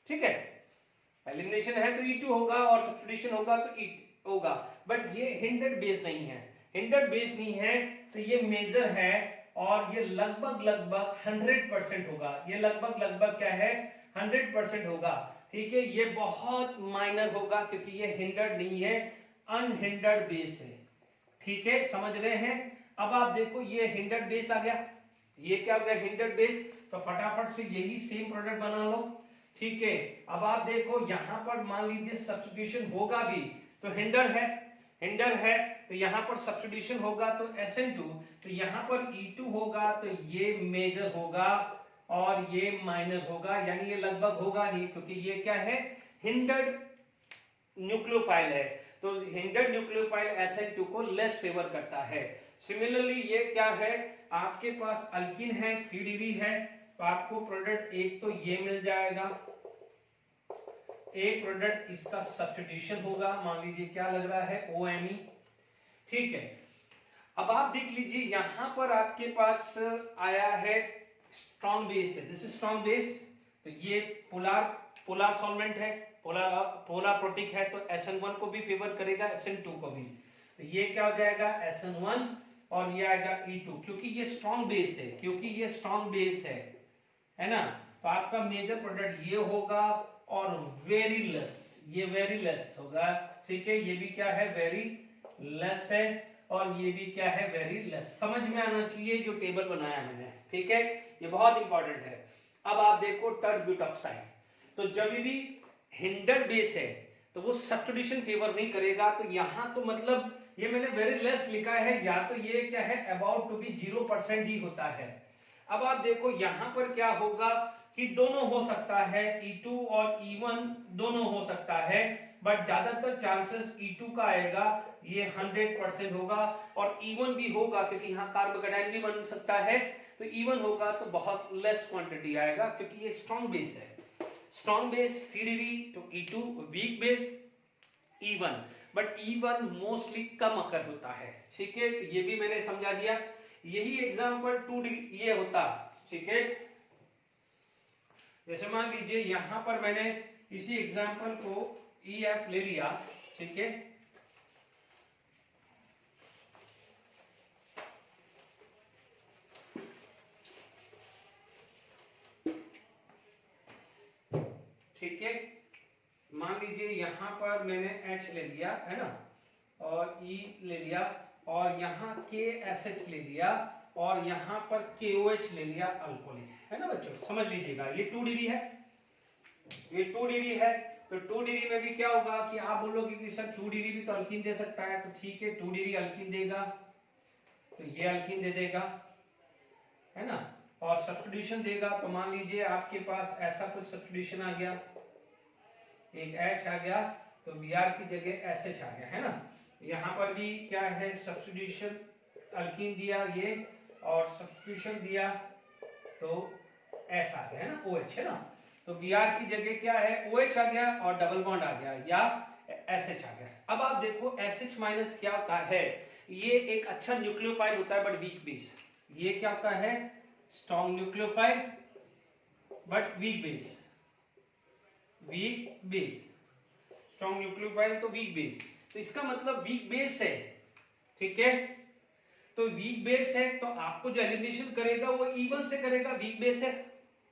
ठीक है, एलिमिनेशन है तो E2 होगा और सब्स्टिट्यूशन होगा तो E होगा। बट ये हिंडर्ड बेस नहीं है, हिंडर्ड बेस नहीं है तो ये मेजर है और ये लगभग 100% होगा। ये लगभग क्या है, 100% होगा। ठीक है, ये बहुत माइनर होगा क्योंकि ये हिंडर्ड नहीं है, अनहिंडर्ड बेस है। ठीक है, समझ रहे हैं? अब आप देखो ये हिंडर्ड बेस आ गया, ये क्या हो गया, हिंडर्ड बेस। तो फटाफट से यही सेम प्रोडक्ट बना लो। ठीक है, अब आप देखो यहां पर मान लीजिए सब्स्टिट्यूशन होगा भी तो हिंडर है तो यहां पर सब्स्टिट्यूशन होगा तो SN2, तो यहां पर E2 होगा तो ये मेजर होगा और ये माइनर होगा, यानी ये लगभग होगा नहीं क्योंकि ये क्या है, हिंडर्ड न्यूक्लियोफाइल है, तो हिंडर्ड न्यूक्लियोफाइल SN2 को लेस फेवर करता है। सिमिलरली ये क्या है, आपके पास अल्किन है 3 डिग्री है, तो आपको प्रोडक्ट एक तो ये मिल जाएगा, एक प्रोडक्ट इसका सब्स्टिट्यूशन होगा, मान लीजिए क्या लग रहा है OMe, ठीक है। अब आप देख लीजिए यहां पर आपके पास आया है स्ट्रॉन्ग बेस है, दिस इज स्ट्रॉन्ग बेस, तो ये पोलर सॉल्वेंट है, पोलर प्रोटिक है, तो SN1 को भी फेवर करेगा, SN2 को भी, तो ये क्या हो जाएगा SN1 और ये आएगा E2, क्योंकि ये स्ट्रॉन्ग बेस है, क्योंकि ये स्ट्रॉन्ग बेस है ना, तो आपका मेजर प्रोडक्ट ये होगा और वेरी लेस, ये वेरी लेस होगा, ठीक है, ये भी क्या है वेरी लेस है और ये भी क्या है वेरी लेस, समझ में आना चाहिए जो टेबल बनाया मैंने, ठीक है, ये बहुत इंपॉर्टेंट है। अब आप देखो टर्ड ब्यूटॉक्साइड, तो जब भी हिंडर्ड बेस है तो वो सब्स्टिट्यूशन फेवर नहीं करेगा, तो यहां तो मतलब ये मैंने वेरी लेस लिखा है, या तो ये क्या है अबाउट टू बी 0% ही होता है। अब आप देखो यहां पर क्या होगा कि दोनों हो सकता है, E2 और E1 दोनों हो सकता है, बट ज्यादातर चांसेस E2 का आएगा, ये 100% होगा, और E1 भी होगा क्योंकि यहाँ कार्बोकेटाइन भी बन सकता है, तो E1 होगा तो बहुत लेस क्वांटिटी आएगा क्योंकि ये स्ट्रॉन्ग बेस है, स्ट्रॉन्ग बेस 3 डिग्री, तो E2, weak base E1, but E1 mostly कम अकर होता है, ठीक है, तो ये भी मैंने समझा दिया। यही एग्जांपल 2 डिग्री ये होता, ठीक है, जैसे मान लीजिए यहां पर मैंने इसी एग्जांपल को EF ले लिया, ठीक है, ठीक है, मान लीजिए यहां पर मैंने H ले लिया है ना, और E ले लिया, और यहाँ KSH ले लिया, और यहाँ पर KOH ले लिया अल्कोहल, है ना बच्चों, समझ लीजिएगा ये 2 डिग्री है, ये 2 डिग्री है, तो 2 डिग्री में भी क्या होगा कि आप बोलोगे कि सर 2 डिग्री भी तो अल्कीन दे सकता है, तो ठीक है 2 डिग्री अल्कीन देगा, तो ये अल्कीन दे देगा, है ना, और सब्स्टिट्यूशन देगा, तो मान लीजिए आपके पास ऐसा कुछ सब्स्टिट्यूशन आ गया, एक H आ गया, तो Br की जगह SH आ गया, है ना, यहाँ पर भी क्या है सब्स्टिट्यूशन, अल्कीन दिया ये और सब्स्टिट्यूशन दिया, तो S आ गया, है ना, OH, है ना, तो Br की जगह क्या है OH आ गया और डबल बॉन्ड आ गया या SH आ गया। अब आप देखो SH माइनस क्या होता है, ये एक अच्छा न्यूक्लियोफाइल होता है बट वीक बेस, ये क्या होता है strong nucleophile but weak base, weak base, strong nucleophile तो वीक बेस, तो इसका मतलब वीक बेस है, ठीक है, तो वीक बेस है तो आपको जो एलिमिनेशन करेगा वो E1 से करेगा, वीक बेस है,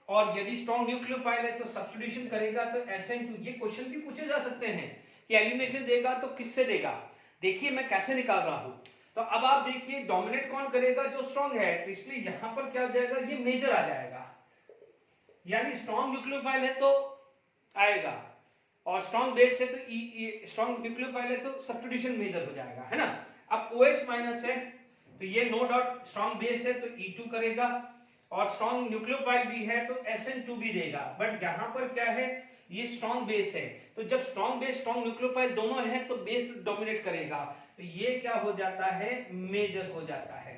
और यदि स्ट्रॉन्ग न्यूक्लियोफाइल है तो सब्स्टिट्यूशन करेगा तो SN2, ये क्वेश्चन भी पूछे जा सकते हैं कि एलिमिनेशन देगा तो किससे देगा, देखिए मैं कैसे निकाल रहा हूं, तो अब आप देखिए डोमिनेट कौन करेगा, जो स्ट्रॉन्ग है, तो इसलिए यहां पर क्या हो जाएगा ये मेजर आ जाएगा, यानी स्ट्रॉन्ग न्यूक्लियोफाइल है तो आएगा, और स्ट्रॉन्ग बेस है तो स्ट्रॉन्ग न्यूक्लियोफाइल है तो सब्स्टिट्यूशन मेजर हो जाएगा, है ना। अब OH माइनस है तो ये नो डाउट स्ट्रॉन्ग बेस है तो E2 करेगा, और स्ट्रॉन्ग न्यूक्लियोफाइल भी है तो SN2 भी देगा, बट यहां पर क्या है ये स्ट्रॉन्ग बेस है, तो जब स्ट्रॉन्ग बेस स्ट्रॉन्ग न्यूक्लियोफाइल दोनों है तो बेस डोमिनेट करेगा, तो ये क्या हो जाता है मेजर हो जाता है,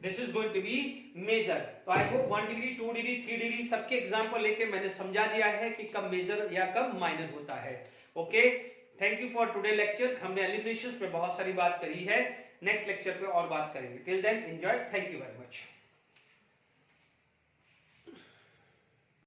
this is going to be major. तो I hope 1 degree 2 degree 3 degree सबके एग्जांपल लेके मैंने समझा दिया है कि कब मेजर या कब माइनर होता है। Okay, thank you for today lecture, हमने एलिमिनेशंस पे बहुत सारी बात करी है, नेक्स्ट लेक्चर पे और बात करेंगे, till then enjoy, thank you very much.